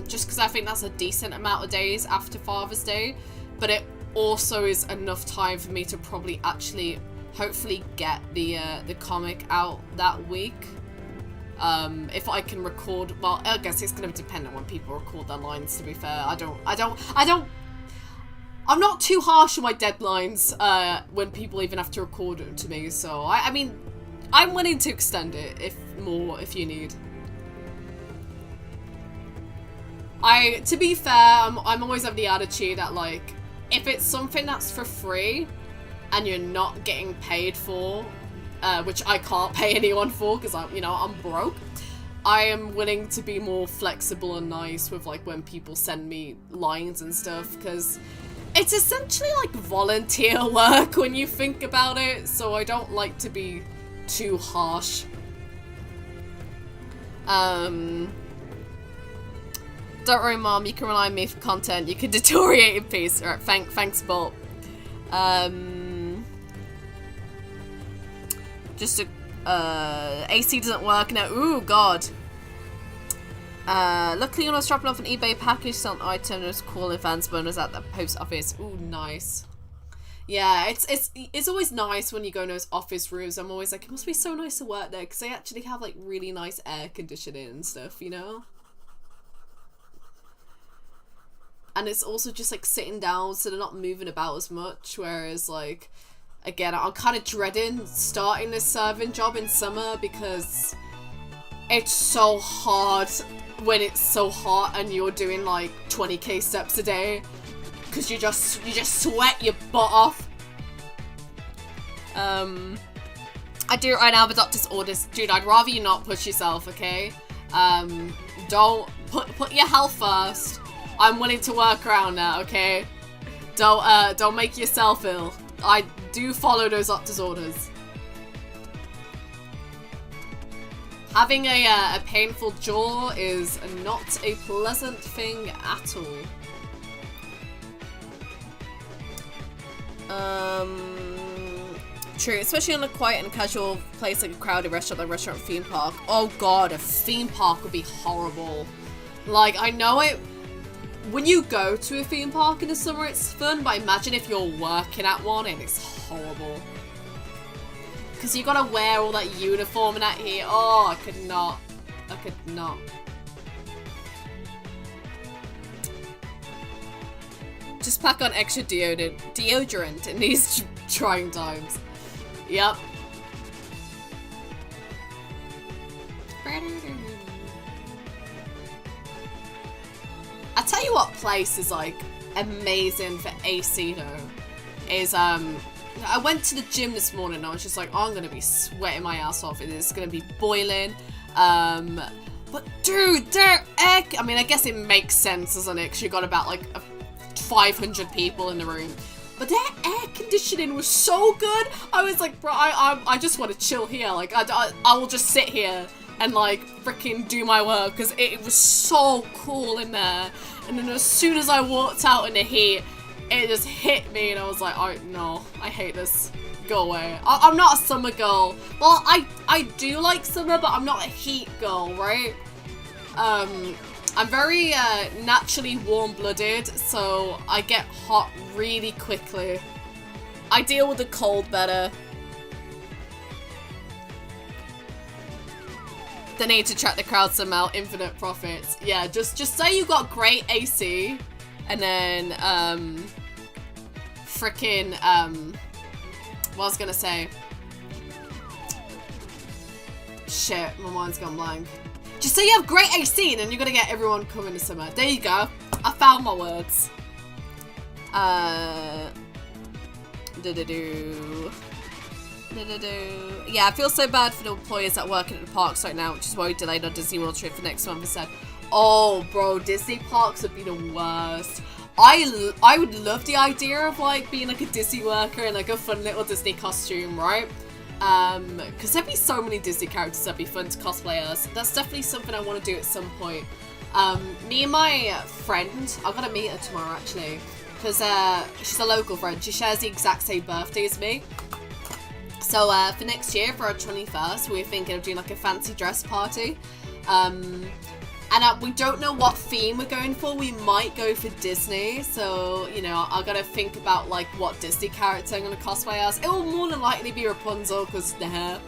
Just because I think that's a decent amount of days after Father's Day. But it also is enough time for me to probably actually, hopefully, get the comic out that week. If I can record, well, I guess it's going to depend on when people record their lines, to be fair. I'm not too harsh on my deadlines, when people even have to record it to me, so, I mean, I'm willing to extend it, if you need. To be fair, I'm always of the attitude that, like, if it's something that's for free, and you're not getting paid for, which I can't pay anyone for because I'm broke. I am willing to be more flexible and nice with, like, when people send me lines and stuff, because it's essentially like volunteer work when you think about it, so I don't like to be too harsh. Don't worry, Mom, you can rely on me for content. You can deteriorate in peace. Alright, thanks, Bolt. Just AC doesn't work now. Ooh, God. Luckily when I was dropping off an eBay package, some item was calling fans bonus at the post office. Ooh, nice. Yeah, it's always nice when you go in those office rooms. I'm always like, it must be so nice to work there because they actually have, like, really nice air conditioning and stuff, you know? and it's also just like sitting down, so they're not moving about as much, whereas like, again, I'm kind of dreading starting this serving job in summer because it's so hard when it's so hot and you're doing like 20k steps a day because you just sweat your butt off. I do it right now, the doctor's orders. Dude, I'd rather you not push yourself, okay? Don't put your health first. I'm willing to work around that, okay? Don't make yourself ill. I do follow those doctor's orders. Having a painful jaw is not a pleasant thing at all. True, especially in a quiet and casual place like a crowded restaurant, like restaurant theme park. Oh god, a theme park would be horrible. Like, I know it, when you go to a theme park in the summer it's fun, but imagine if you're working at one and it's horrible. Because you gotta wear all that uniform and that heat. Oh, I could not. I could not. Just pack on extra deodorant in these trying times. Yep. I tell you what place is like amazing for AC though, is I went to the gym this morning and I was just like, oh, I'm gonna be sweating my ass off, it's gonna be boiling. But dude, their air, I mean, I guess it makes sense, doesn't it? Because you got about like 500 people in the room. But their air conditioning was so good. I was like, bro, I just want to chill here. Like, I will just sit here and like freaking do my work because it was so cool in there. And then as soon as I walked out in the heat, it just hit me and I was like, oh no, I hate this. Go away. I'm not a summer girl. Well, I do like summer, but I'm not a heat girl, right? I'm very naturally warm-blooded, so I get hot really quickly. I deal with the cold better. The need to track the crowd somehow, infinite profits. Yeah, just say you got great AC, and then frickin' what I was gonna say. Shit, my mind's gone blank. Just say you have great AC and then you're gonna get everyone coming this summer. There you go. I found my words. Yeah, I feel so bad for the employers that work at the parks right now, which is why we delayed our Disney World trip for next month instead. Oh, bro, Disney parks would be the worst. I would love the idea of like being like a Disney worker in like a fun little Disney costume, right? Because there'd be so many Disney characters that'd be fun to cosplay as. That's definitely something I want to do at some point. Me and my friend, I'm gonna meet her tomorrow actually, because she's a local friend. She shares the exact same birthday as me. So for next year, for our 21st, we're thinking of doing like a fancy dress party. And we don't know what theme we're going for. We might go for Disney. So, you know, I gotta think about like what Disney character I'm gonna cosplay as. It will more than likely be Rapunzel because the hair.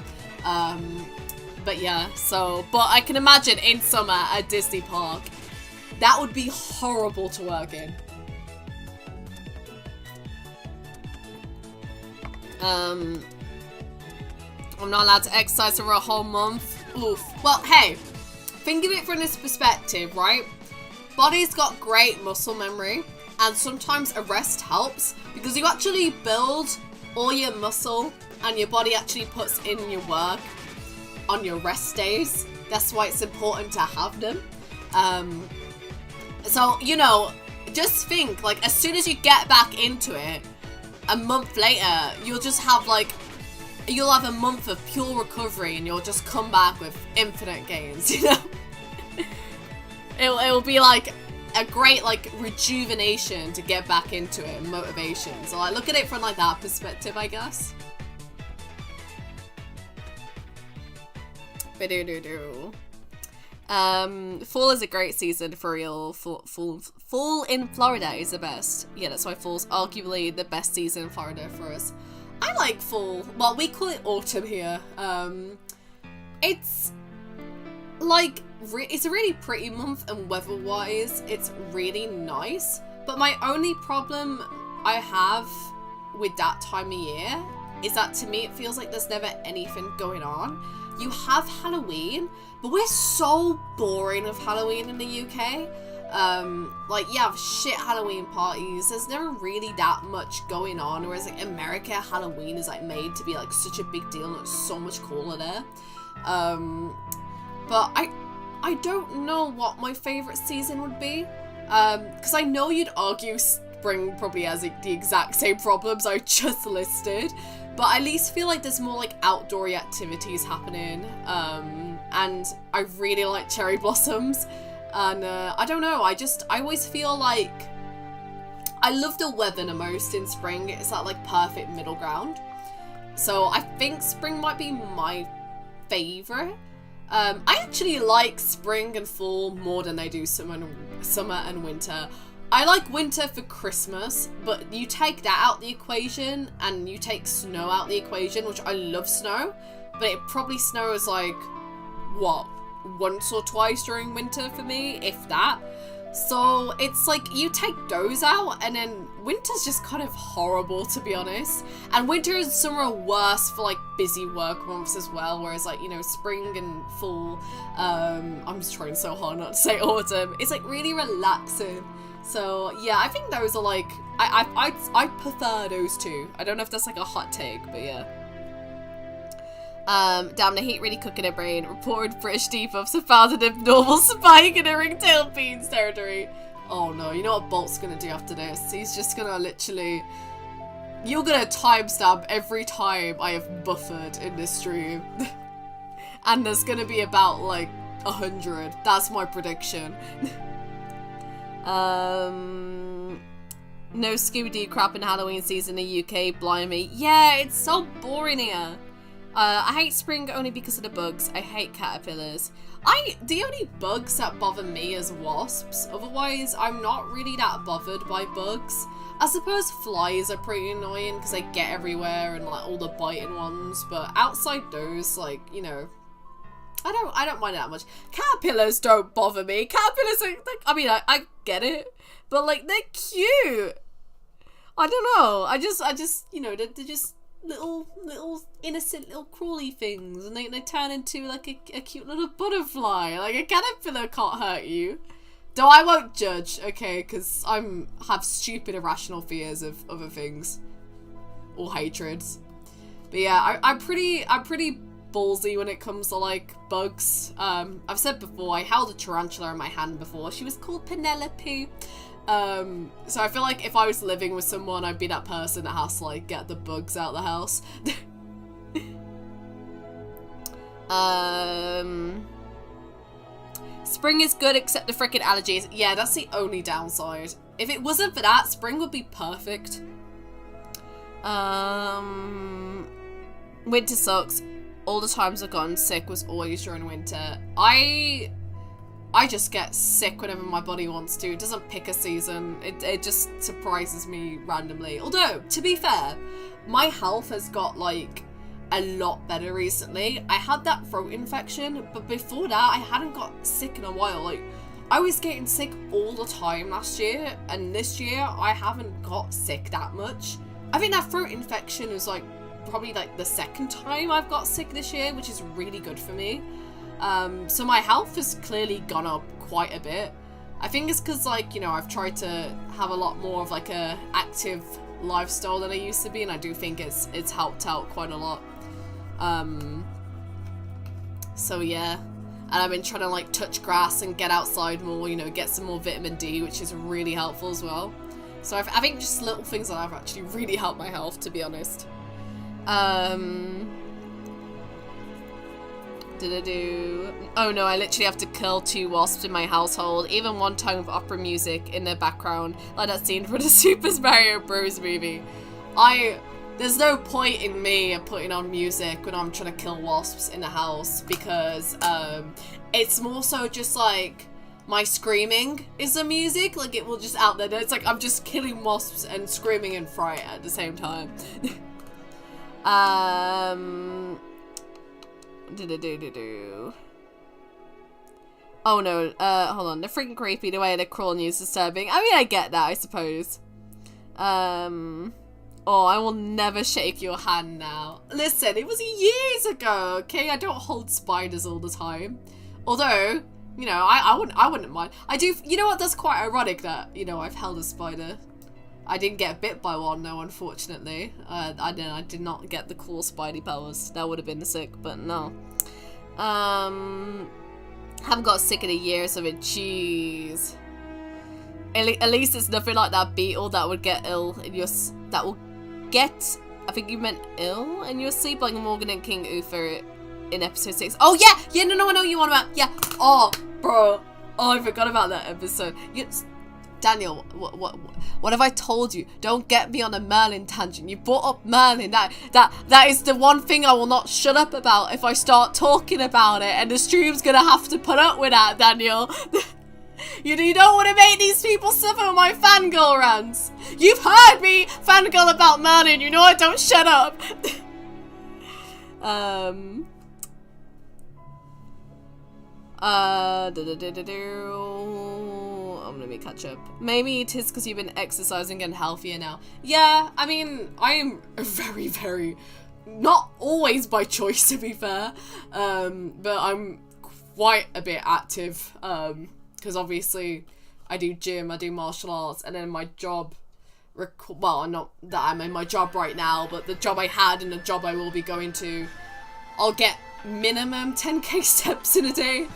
But yeah, so, but I can imagine in summer at Disney park, that would be horrible to work in. I'm not allowed to exercise for a whole month. Oof. Well, hey. Think of it from this perspective, right? Body's got great muscle memory, and sometimes a rest helps because you actually build all your muscle and your body actually puts in your work on your rest days. That's why it's important to have them. So, you know, just think, like, as soon as you get back into it, a month later, you'll just have, like, you'll have a month of pure recovery and you'll just come back with infinite gains, you know? It'll be like a great like rejuvenation to get back into it and motivation. So I look at it from like that perspective, I guess. Fall is a great season for real. Fall in Florida is the best. Yeah, that's why fall's arguably the best season in Florida for us. I like fall. Well, we call it autumn here. It's like it's a really pretty month, and weather-wise, it's really nice. But my only problem I have with that time of year is that to me it feels like there's never anything going on. You have Halloween, but we're so boring of Halloween in the UK. Like, you have shit Halloween parties. There's never really that much going on, whereas like America, Halloween is like made to be like such a big deal and it's so much cooler there. But I don't know what my favourite season would be. Because I know you'd argue spring probably has the exact same problems I just listed, but I at least feel like there's more like outdoor activities happening, and I really like cherry blossoms, and I don't know, I always feel like I love the weather the most in spring. It's that like perfect middle ground, so I think spring might be my favourite. I actually like spring and fall more than I do summer and winter. I like winter for Christmas, but you take that out the equation and you take snow out the equation, which I love snow, but it probably snows like, what, once or twice during winter for me, if that. So it's like you take those out and then winter's just kind of horrible, to be honest. And winter and summer are worse for like busy work months as well, whereas like, you know, spring and fall, I'm just trying so hard not to say autumn, it's like really relaxing. So yeah, I think those are like, I prefer those two. I don't know if that's like a hot take, but yeah. Damn, the heat really cooking her brain. Reported British debuffs have found an abnormal spike in a ringtail beans territory. Oh no, you know what Bolt's gonna do after this? He's just gonna literally... You're gonna timestamp every time I have buffered in this stream. And there's gonna be about like 100. That's my prediction. No Scooby-Doo crap in Halloween season in the UK, blimey. Yeah, it's so boring here. I hate spring only because of the bugs. I hate caterpillars. The only bugs that bother me is wasps. Otherwise, I'm not really that bothered by bugs. I suppose flies are pretty annoying because they get everywhere and like all the biting ones. But outside those, like, you know, I don't mind it that much. Caterpillars don't bother me. Caterpillars are, like, I mean, I get it, but like they're cute. I don't know. I just, you know, they're just little innocent little crawly things, and they turn into like a cute little butterfly. Like a caterpillar can't hurt you. Though I won't judge, okay, because have stupid irrational fears of other things or hatreds. But yeah, I'm pretty ballsy when it comes to like bugs. I've said before, I held a tarantula in my hand before. She was called Penelope. So I feel like if I was living with someone, I'd be that person that has to like get the bugs out of the house. Spring is good except the frickin' allergies. Yeah, that's the only downside. If it wasn't for that, spring would be perfect. Winter sucks. All the times I've gotten sick was always during winter. I just get sick whenever my body wants to. It doesn't pick a season. It just surprises me randomly. Although, to be fair, my health has got like a lot better recently. I had that throat infection, but before that I hadn't got sick in a while. Like, I was getting sick all the time last year, and this year I haven't got sick that much. I think that throat infection was like probably like the second time I've got sick this year, which is really good for me. So my health has clearly gone up quite a bit. I think it's because, like, you know, I've tried to have a lot more of like a active lifestyle than I used to be, and I do think it's helped out quite a lot. So yeah, and I've been trying to like touch grass and get outside more, you know, get some more vitamin D, which is really helpful as well. So I think just little things that have actually really helped my health, to be honest. Oh no, I literally have to kill 2 wasps in my household, even one time with opera music in the background, like that scene from the Super Mario Bros. Movie. There's no point in me putting on music when I'm trying to kill wasps in the house, because it's more so just like my screaming is the music, like it will just out there. It's like I'm just killing wasps and screaming in fright at the same time. Oh no, hold on. They're freaking creepy. The way they crawl and use disturbing. I mean, I get that, I suppose. Oh, I will never shake your hand now. Listen, it was years ago, okay? I don't hold spiders all the time. Although, you know, I wouldn't mind. I do, you know what, that's quite ironic that, you know, I've held a spider. I didn't get bit by one, though, unfortunately. I did not get the cool spidey powers. That would have been sick, but no. Haven't got sick in a year, so it, jeez. At least it's nothing like that beetle that would get ill in your, that will get, I think you meant ill in your sleep, like Morgan and King Uther in episode 6. Oh yeah, no, I know what you want about, yeah. Oh, bro, oh, I forgot about that episode. Daniel, what have I told you? Don't get me on a Merlin tangent. You brought up Merlin. That is the one thing I will not shut up about if I start talking about it, and the stream's gonna have to put up with that, Daniel. You don't want to make these people suffer with my fangirl rants. You've heard me fangirl about Merlin. You know I don't shut up. Let me catch up. Maybe it is because you've been exercising and healthier now. Yeah, I mean, I am very, very, not always by choice to be fair, but I'm quite a bit active, because obviously I do gym, I do martial arts, and then my job, well, not that I'm in my job right now, but the job I had and the job I will be going to, I'll get minimum 10k steps in a day,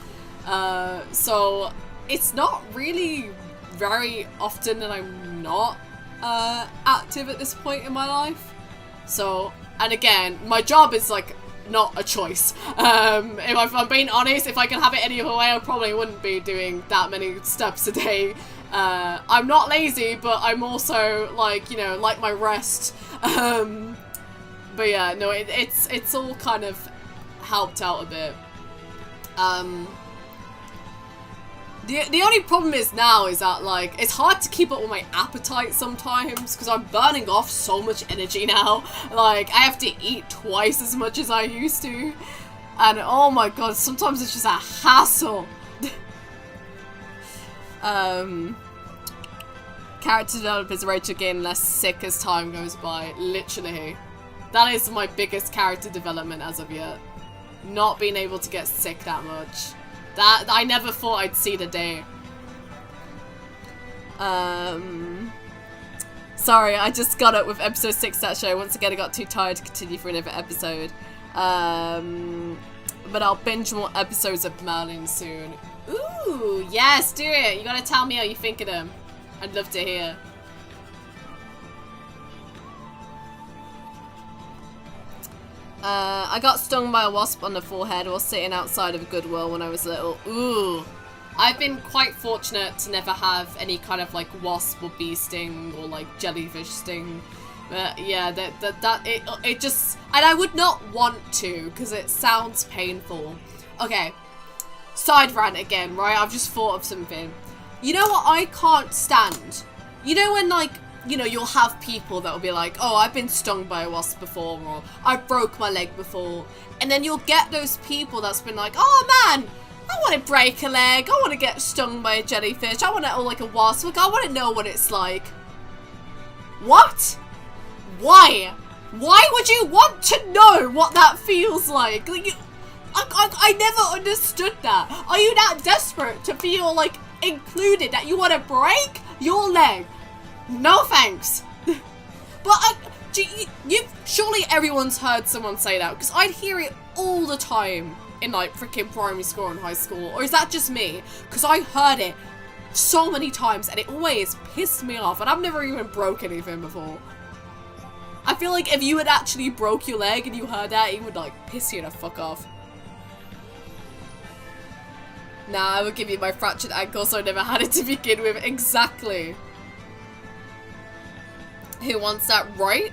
so it's not really very often that I'm not active at this point in my life. So, and again, my job is like not a choice. If I'm being honest, if I could have it any other way, I probably wouldn't be doing that many steps a day. I'm not lazy, but I'm also like, you know, like my rest. But yeah, no, it's all kind of helped out a bit. The only problem is now is that, like, it's hard to keep up with my appetite sometimes because I'm burning off so much energy now. Like, I have to eat twice as much as I used to. And oh my god, sometimes it's just a hassle. Character developers Rachel getting less sick as time goes by. Literally. That is my biggest character development as of yet. Not being able to get sick that much. That, I never thought I'd see the day. Sorry, I just got up with episode 6 that show. Once again, I got too tired to continue for another episode. But I'll binge more episodes of Merlin soon. Ooh, yes, do it. You gotta tell me how you think of them. I'd love to hear. I got stung by a wasp on the forehead while sitting outside of a Goodwill when I was little. Ooh. I've been quite fortunate to never have any kind of like wasp or bee sting or like jellyfish sting. But yeah, it just, and I would not want to because it sounds painful. Okay, side rant again, right? I've just thought of something. You know what I can't stand? You know when like, you know, you'll have people that will be like, oh, I've been stung by a wasp before, or I broke my leg before. And then you'll get those people that's been like, oh man, I want to break a leg. I want to get stung by a jellyfish. I want to, or like a wasp. Like, I want to know what it's like. What? Why? Why would you want to know what that feels like? Like, I never understood that. Are you that desperate to feel like included that you want to break your leg? No thanks. But surely everyone's heard someone say that, because I'd hear it all the time in like freaking primary school and high school. Or is that just me? Because I heard it so many times and it always pissed me off, and I've never even broke anything before. I feel like if you had actually broke your leg and you heard that, it would like piss you the fuck off. Nah, I would give you my fractured ankle, so I never had it to begin with. Exactly. Who wants that, right?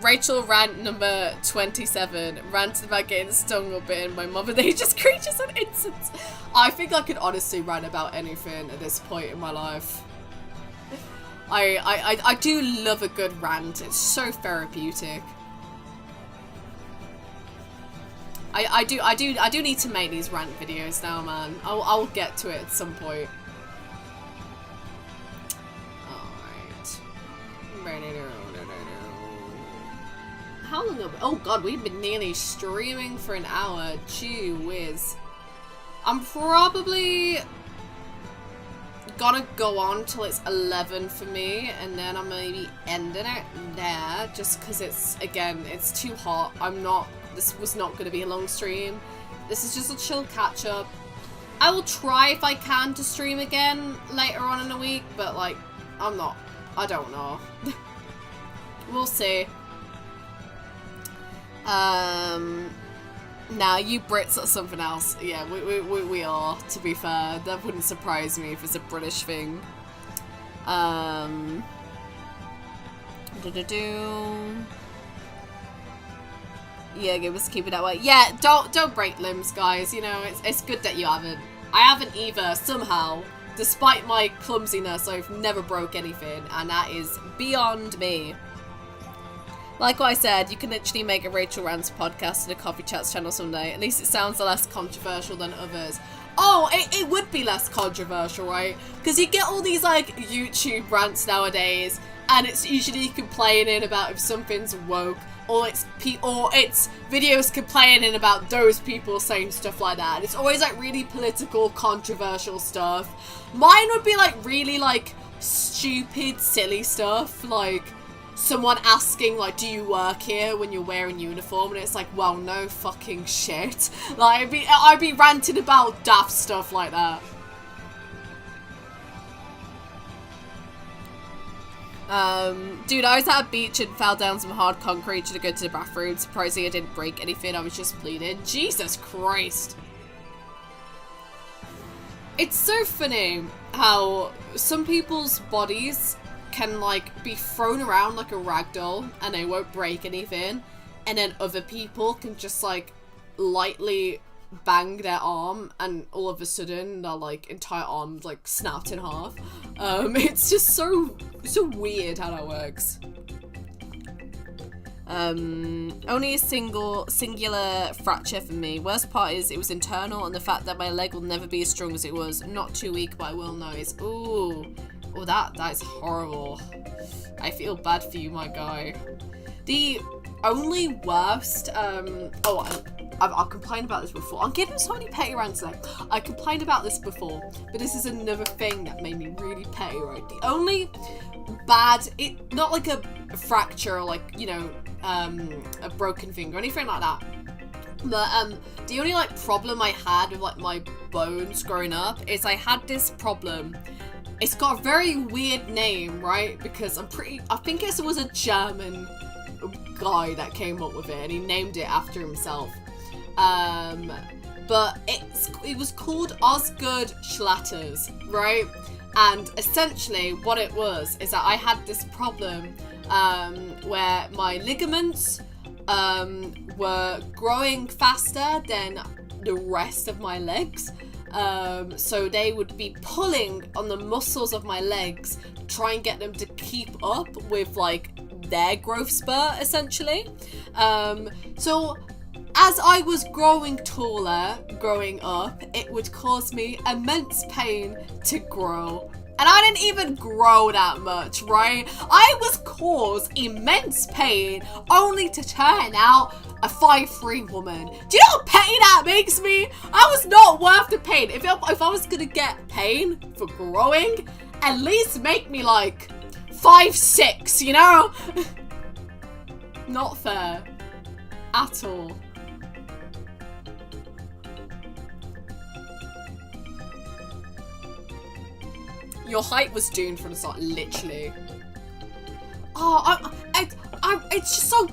Rachel rant number 27. Ranted about getting stung or bitten by Mother Nature's creatures and insects. I think I could honestly rant about anything at this point in my life. I do love a good rant. It's so therapeutic. I do need to make these rant videos now, man. I'll get to it at some point. Alright. How long have we... Oh god, we've been nearly streaming for an hour. Gee whiz. I'm probably gonna go on till it's 11 for me, and then I'm maybe ending it there, just because it's, again, it's too hot. This was not going to be a long stream. This is just a chill catch up. I will try if I can to stream again later on in the week, but like, I don't know. We'll see. Nah, you Brits are something else. Yeah, we are, to be fair. That wouldn't surprise me if it's a British thing. Yeah, give us keep it that way. Yeah, don't break limbs, guys. You know, it's good that you haven't. I haven't either, somehow. Despite my clumsiness, I've never broke anything, and that is beyond me. Like what I said, you can literally make a Rachel Rants podcast and a Coffee Chats channel someday. At least it sounds less controversial than others. Oh, it would be less controversial, right? Because you get all these, like, YouTube rants nowadays, and it's usually complaining about if something's woke, or it's videos complaining about those people saying stuff like that. And it's always, like, really political, controversial stuff. Mine would be, like, really, like, stupid, silly stuff, like... someone asking, like, do you work here when you're wearing uniform? And it's like, well, no fucking shit. Like, I'd be ranting about daft stuff like that. Dude, I was at a beach and fell down some hard concrete to go to the bathroom. Surprisingly, I didn't break anything. I was just bleeding. Jesus Christ. It's so funny how some people's bodies can, like, be thrown around like a rag doll and they won't break anything, and then other people can just, like, lightly bang their arm and all of a sudden their, like, entire arm's, like, snapped in half. It's just so weird how that works. Only a singular fracture for me. Worst part is it was internal, and the fact that my leg will never be as strong as it was. Not too weak, but I will notice. Ooh. Oh, that is horrible. I feel bad for you, my guy. The only worst, I've complained about this before. I'm getting so many petty rants today. I complained about this before, but this is another thing that made me really petty, right? The only bad, not like a fracture or, like, you know, a broken finger or anything like that. But, the only, like, problem I had with, like, my bones growing up is I had this problem. It's got a very weird name, right? Because I think it was a German guy that came up with it, and he named it after himself. But it was called Osgood Schlatters, right? And essentially what it was is that I had this problem where my ligaments were growing faster than the rest of my legs. So they would be pulling on the muscles of my legs, try and get them to keep up with, like, their growth spurt, essentially. So as I was growing taller, growing up, it would cause me immense pain to grow. And I didn't even grow that much, right? I was caused immense pain only to turn out a 5'3" woman. Do you know how petty that makes me? I was not worth the pain. If I was gonna get pain for growing, at least make me like 5'6", you know? Not fair. At all. Your height was doomed from the start, literally. Oh, it's just so...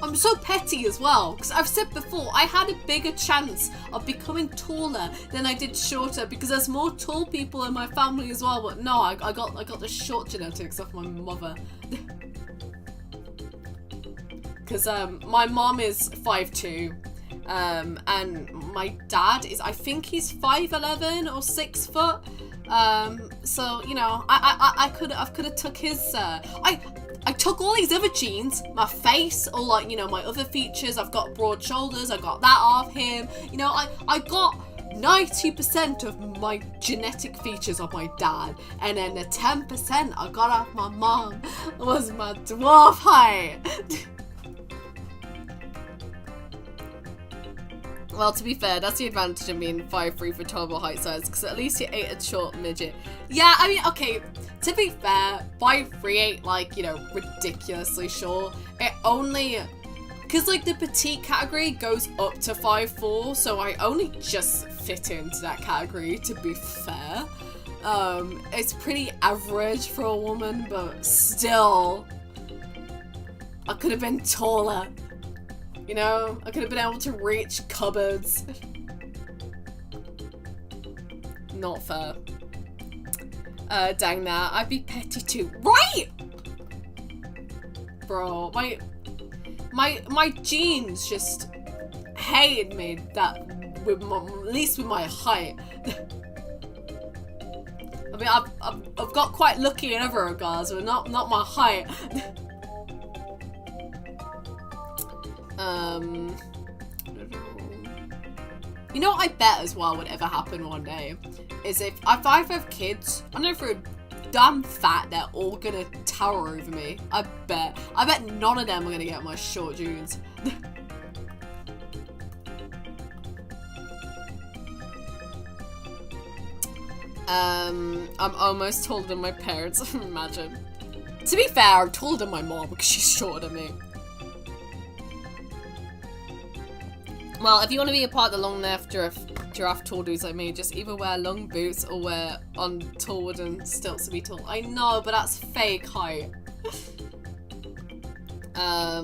I'm so petty as well, because I've said before, I had a bigger chance of becoming taller than I did shorter, because there's more tall people in my family as well, but no, I got the short genetics of my mother. Because my mom is 5'2", and my dad is, I think he's 5'11" or 6 foot. So, you know, I could have took his, I took all these other genes, my face, or like, you know, my other features. I've got broad shoulders, I got that off him. You know, I got 90% of my genetic features of my dad, and then the 10% I got off my mom was my dwarf height. Well, to be fair, that's the advantage of being 5'3" for total height size, because at least you ain't a short midget. Yeah, I mean, okay, to be fair, 5'3" ain't, like, you know, ridiculously short. It only, because, like, the petite category goes up to 5'4", so I only just fit into that category, to be fair. It's pretty average for a woman, but still, I could have been taller. You know, I could have been able to reach cupboards. Not fair. Dang that. I'd be petty too. Right! Bro, my genes just hated me that, with my, at least with my height. I mean, I've got quite lucky in other regards, but not my height. You know what I bet as well would ever happen one day is if I have kids, I know for a damn fact they're all gonna tower over me. I bet none of them are gonna get my short genes. I'm almost taller than my parents. Imagine. To be fair, I'm taller than my mom because she's shorter than me. Well, if you want to be a part of the long-neck giraffe tall dudes like me, just either wear long boots or wear tall wooden stilts to be tall. I know, but that's fake height. I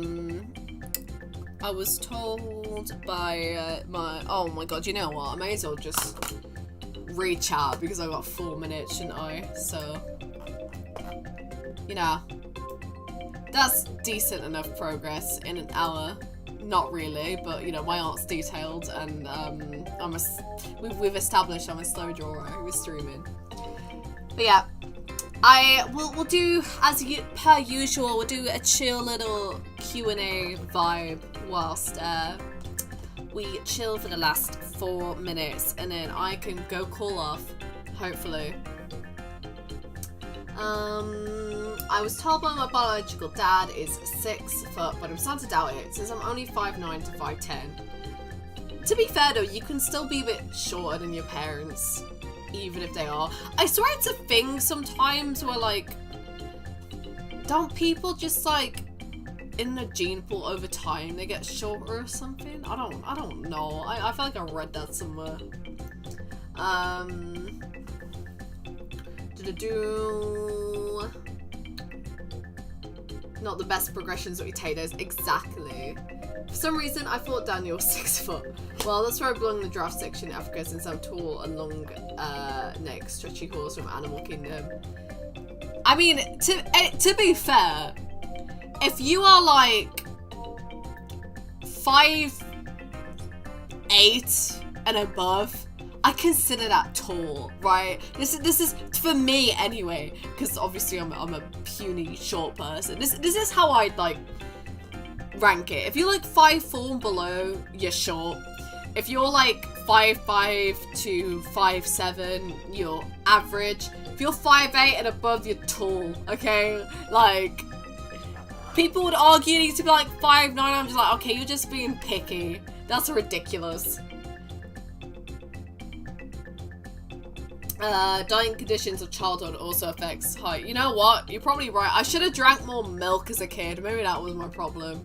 was told by oh my god, you know what? I may as well just reach out because I got 4 minutes, shouldn't I? So, you know, that's decent enough progress in an hour. Not really, but you know, my art's detailed, and we've established I'm a slow drawer who's streaming. But yeah, we'll do per usual. We'll do a chill little Q&A vibe whilst we chill for the last 4 minutes, and then I can go call off, hopefully. I was told by my biological dad is 6 foot, but I'm starting to doubt it since I'm only 5'9" to 5'10". To be fair though, you can still be a bit shorter than your parents, even if they are. I swear it's a thing sometimes where, like, don't people just, like, in the gene pool over time they get shorter or something? I don't know. I feel like I read that somewhere. Not the best progressions of potatoes, exactly. For some reason, I thought Daniel was 6 foot. Well, that's where I belong in the giraffe section in Africa, since I'm tall and long neck, stretchy horse from Animal Kingdom. I mean, to be fair, if you are like 5'8" and above, I consider that tall, right? This is for me anyway, because obviously I'm a puny short person. This is how I'd like rank it. If you're like 5'4" and below, you're short. If you're like 5'5" to 5'7", you're average. If you're 5'8" and above, you're tall. Okay, like people would argue you need to be like 5'9". I'm just like, okay, you're just being picky. That's ridiculous. Dying conditions of childhood also affects height. You know what? You're probably right. I should have drank more milk as a kid. Maybe that was my problem.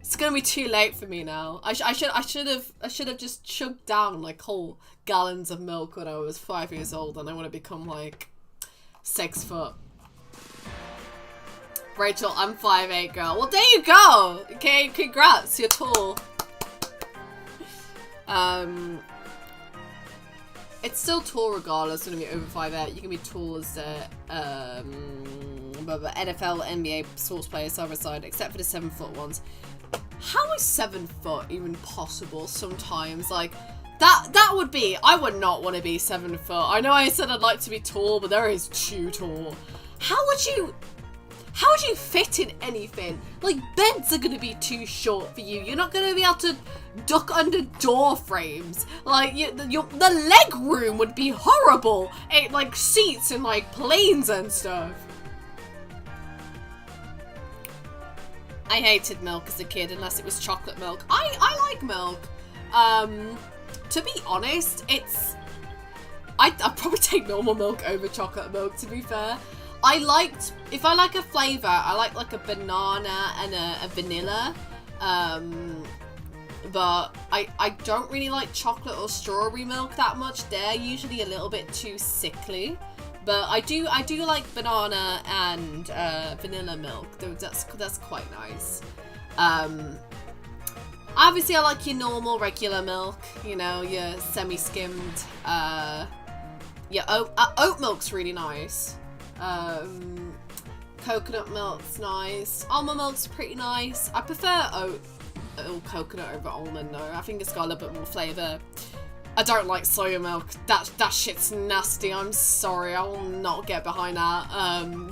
It's gonna be too late for me now. I should have just chugged down like whole gallons of milk when I was 5 years old, and I want to become like 6 foot. Rachel, I'm 5'8", girl. Well, there you go. Okay, congrats. You're tall. It's still tall regardless when you're over 5'8". You can be tall as the NFL, NBA sports players side by side, except for the 7 foot ones. How is 7 foot even possible sometimes? Like, that would be, I would not want to be 7 foot. I know I said I'd like to be tall, but there is too tall. How would you, how do you fit in anything? Like, beds are gonna be too short for you. You're not gonna be able to duck under door frames. Like, the leg room would be horrible. Like, seats and, like, planes and stuff. I hated milk as a kid unless it was chocolate milk. I like milk. To be honest, I'd probably take normal milk over chocolate milk, to be fair. If I like a flavour, I like a banana and a vanilla. But I don't really like chocolate or strawberry milk that much. They're usually a little bit too sickly. But I do like banana and vanilla milk. That's quite nice. Obviously I like your normal regular milk, you know, your semi-skimmed. Oat milk's really nice. Coconut milk's nice. Almond milk's pretty nice. I prefer coconut over almond though. I think it's got a little bit more flavour. I don't like soya milk. That shit's nasty. I'm sorry. I will not get behind that.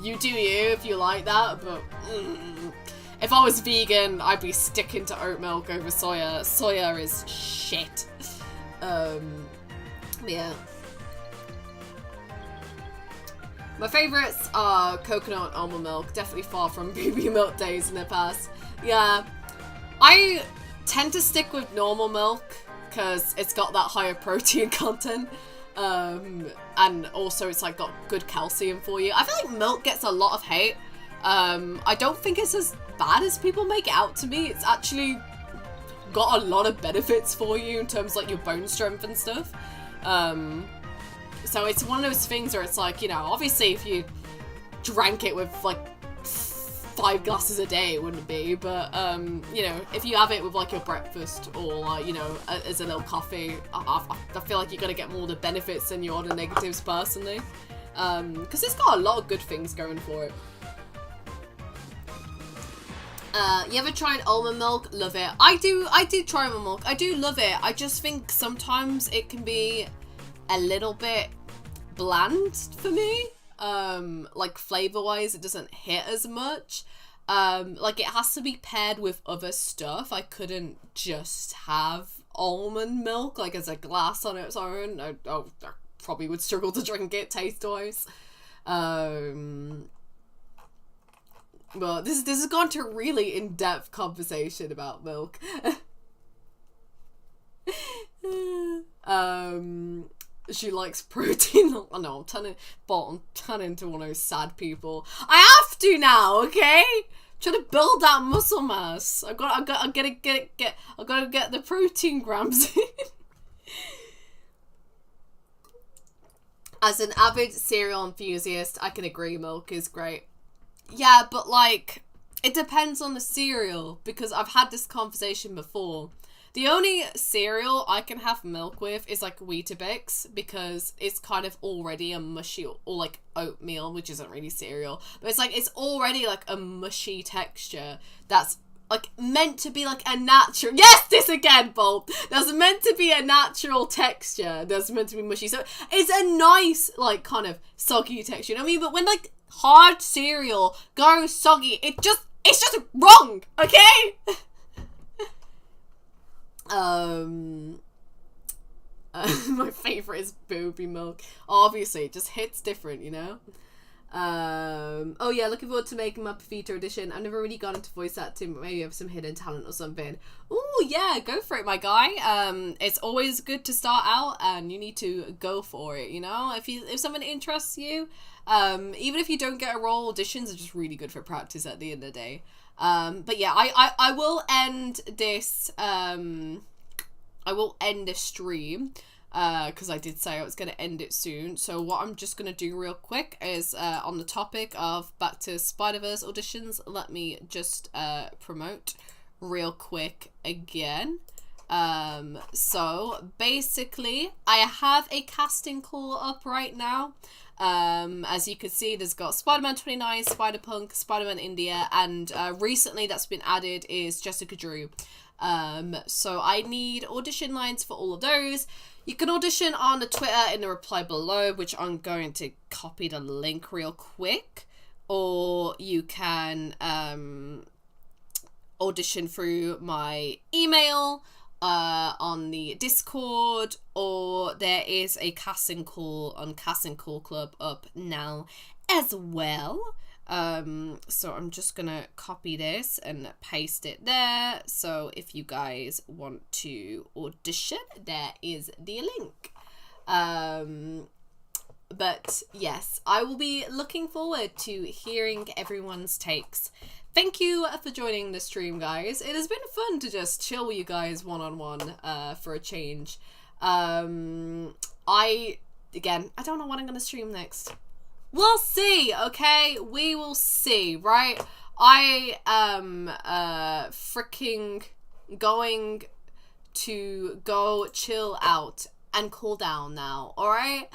You do you if you like that, but if I was vegan, I'd be sticking to oat milk over soya. Soya is shit. Yeah. My favourites are coconut and almond milk. Definitely far from BB milk days in the past. Yeah. I tend to stick with normal milk because it's got that higher protein content. And also it's like got good calcium for you. I feel like milk gets a lot of hate. I don't think it's as bad as people make it out to me. It's actually got a lot of benefits for you in terms of like your bone strength and stuff. So it's one of those things where it's like, you know, obviously if you drank it with like 5 glasses a day, it wouldn't be, but you know, if you have it with like your breakfast or like, you know, as a little coffee, I feel like you're gonna get more of the benefits than you are the negatives personally, because it's got a lot of good things going for it. You ever tried almond milk? Love it. I do try almond milk. I do love it. I just think sometimes it can be a little bit bland for me. Like flavor wise, it doesn't hit as much. Like it has to be paired with other stuff. I couldn't just have almond milk like as a glass on its own. I probably would struggle to drink it taste wise. But this has gone to a really in-depth conversation about milk. She likes protein. Oh no, I'm turning into one of those sad people. I have to now, okay? I'm trying to build that muscle mass. I gotta get the protein grams in. As an avid cereal enthusiast, I can agree milk is great. Yeah, but like, it depends on the cereal, because I've had this conversation before. The only cereal I can have milk with is like Weetabix, because it's kind of already a mushy, or like oatmeal, which isn't really cereal, but it's already like a mushy texture that's like meant to be like a natural, yes, this again, Bolt, that's meant to be a natural texture, that's meant to be mushy, so it's a nice like kind of soggy texture, you know what I mean? But when like hard cereal goes soggy, it's just wrong, okay? My favourite is Booby Milk. Obviously, it just hits different, you know? Oh yeah, looking forward to making my Pavito edition. I've never really gone into voice acting, but maybe you have some hidden talent or something. Oh yeah, go for it, my guy. It's always good to start out, and you need to go for it, you know? If someone interests you, even if you don't get a role, auditions are just really good for practice at the end of the day. But yeah, I will end this, I will end this stream, because I did say I was going to end it soon. So what I'm just going to do real quick is, on the topic of Back to Spider-Verse auditions, let me just, promote real quick again. So basically, I have a casting call up right now. As you can see, there's got Spider-Man 29, Spider-Punk, Spider-Man India, and recently that's been added is Jessica Drew. So I need audition lines for all of those. You can audition on the Twitter in the reply below, which I'm going to copy the link real quick. or you can audition through my email on the Discord, or there is a casting call on Casting Call Club up now as well. So I'm just gonna copy this and paste it there. So if you guys want to audition, there is the link. But yes, I will be looking forward to hearing everyone's takes. Thank you for joining the stream, guys. It has been fun to just chill with you guys one-on-one for a change. I don't know what I'm gonna stream next. We'll see, okay? We will see, right? I am freaking going to go chill out and cool down now, alright?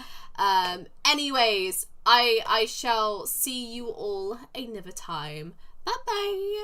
Anyways, I shall see you all another time. Bye bye.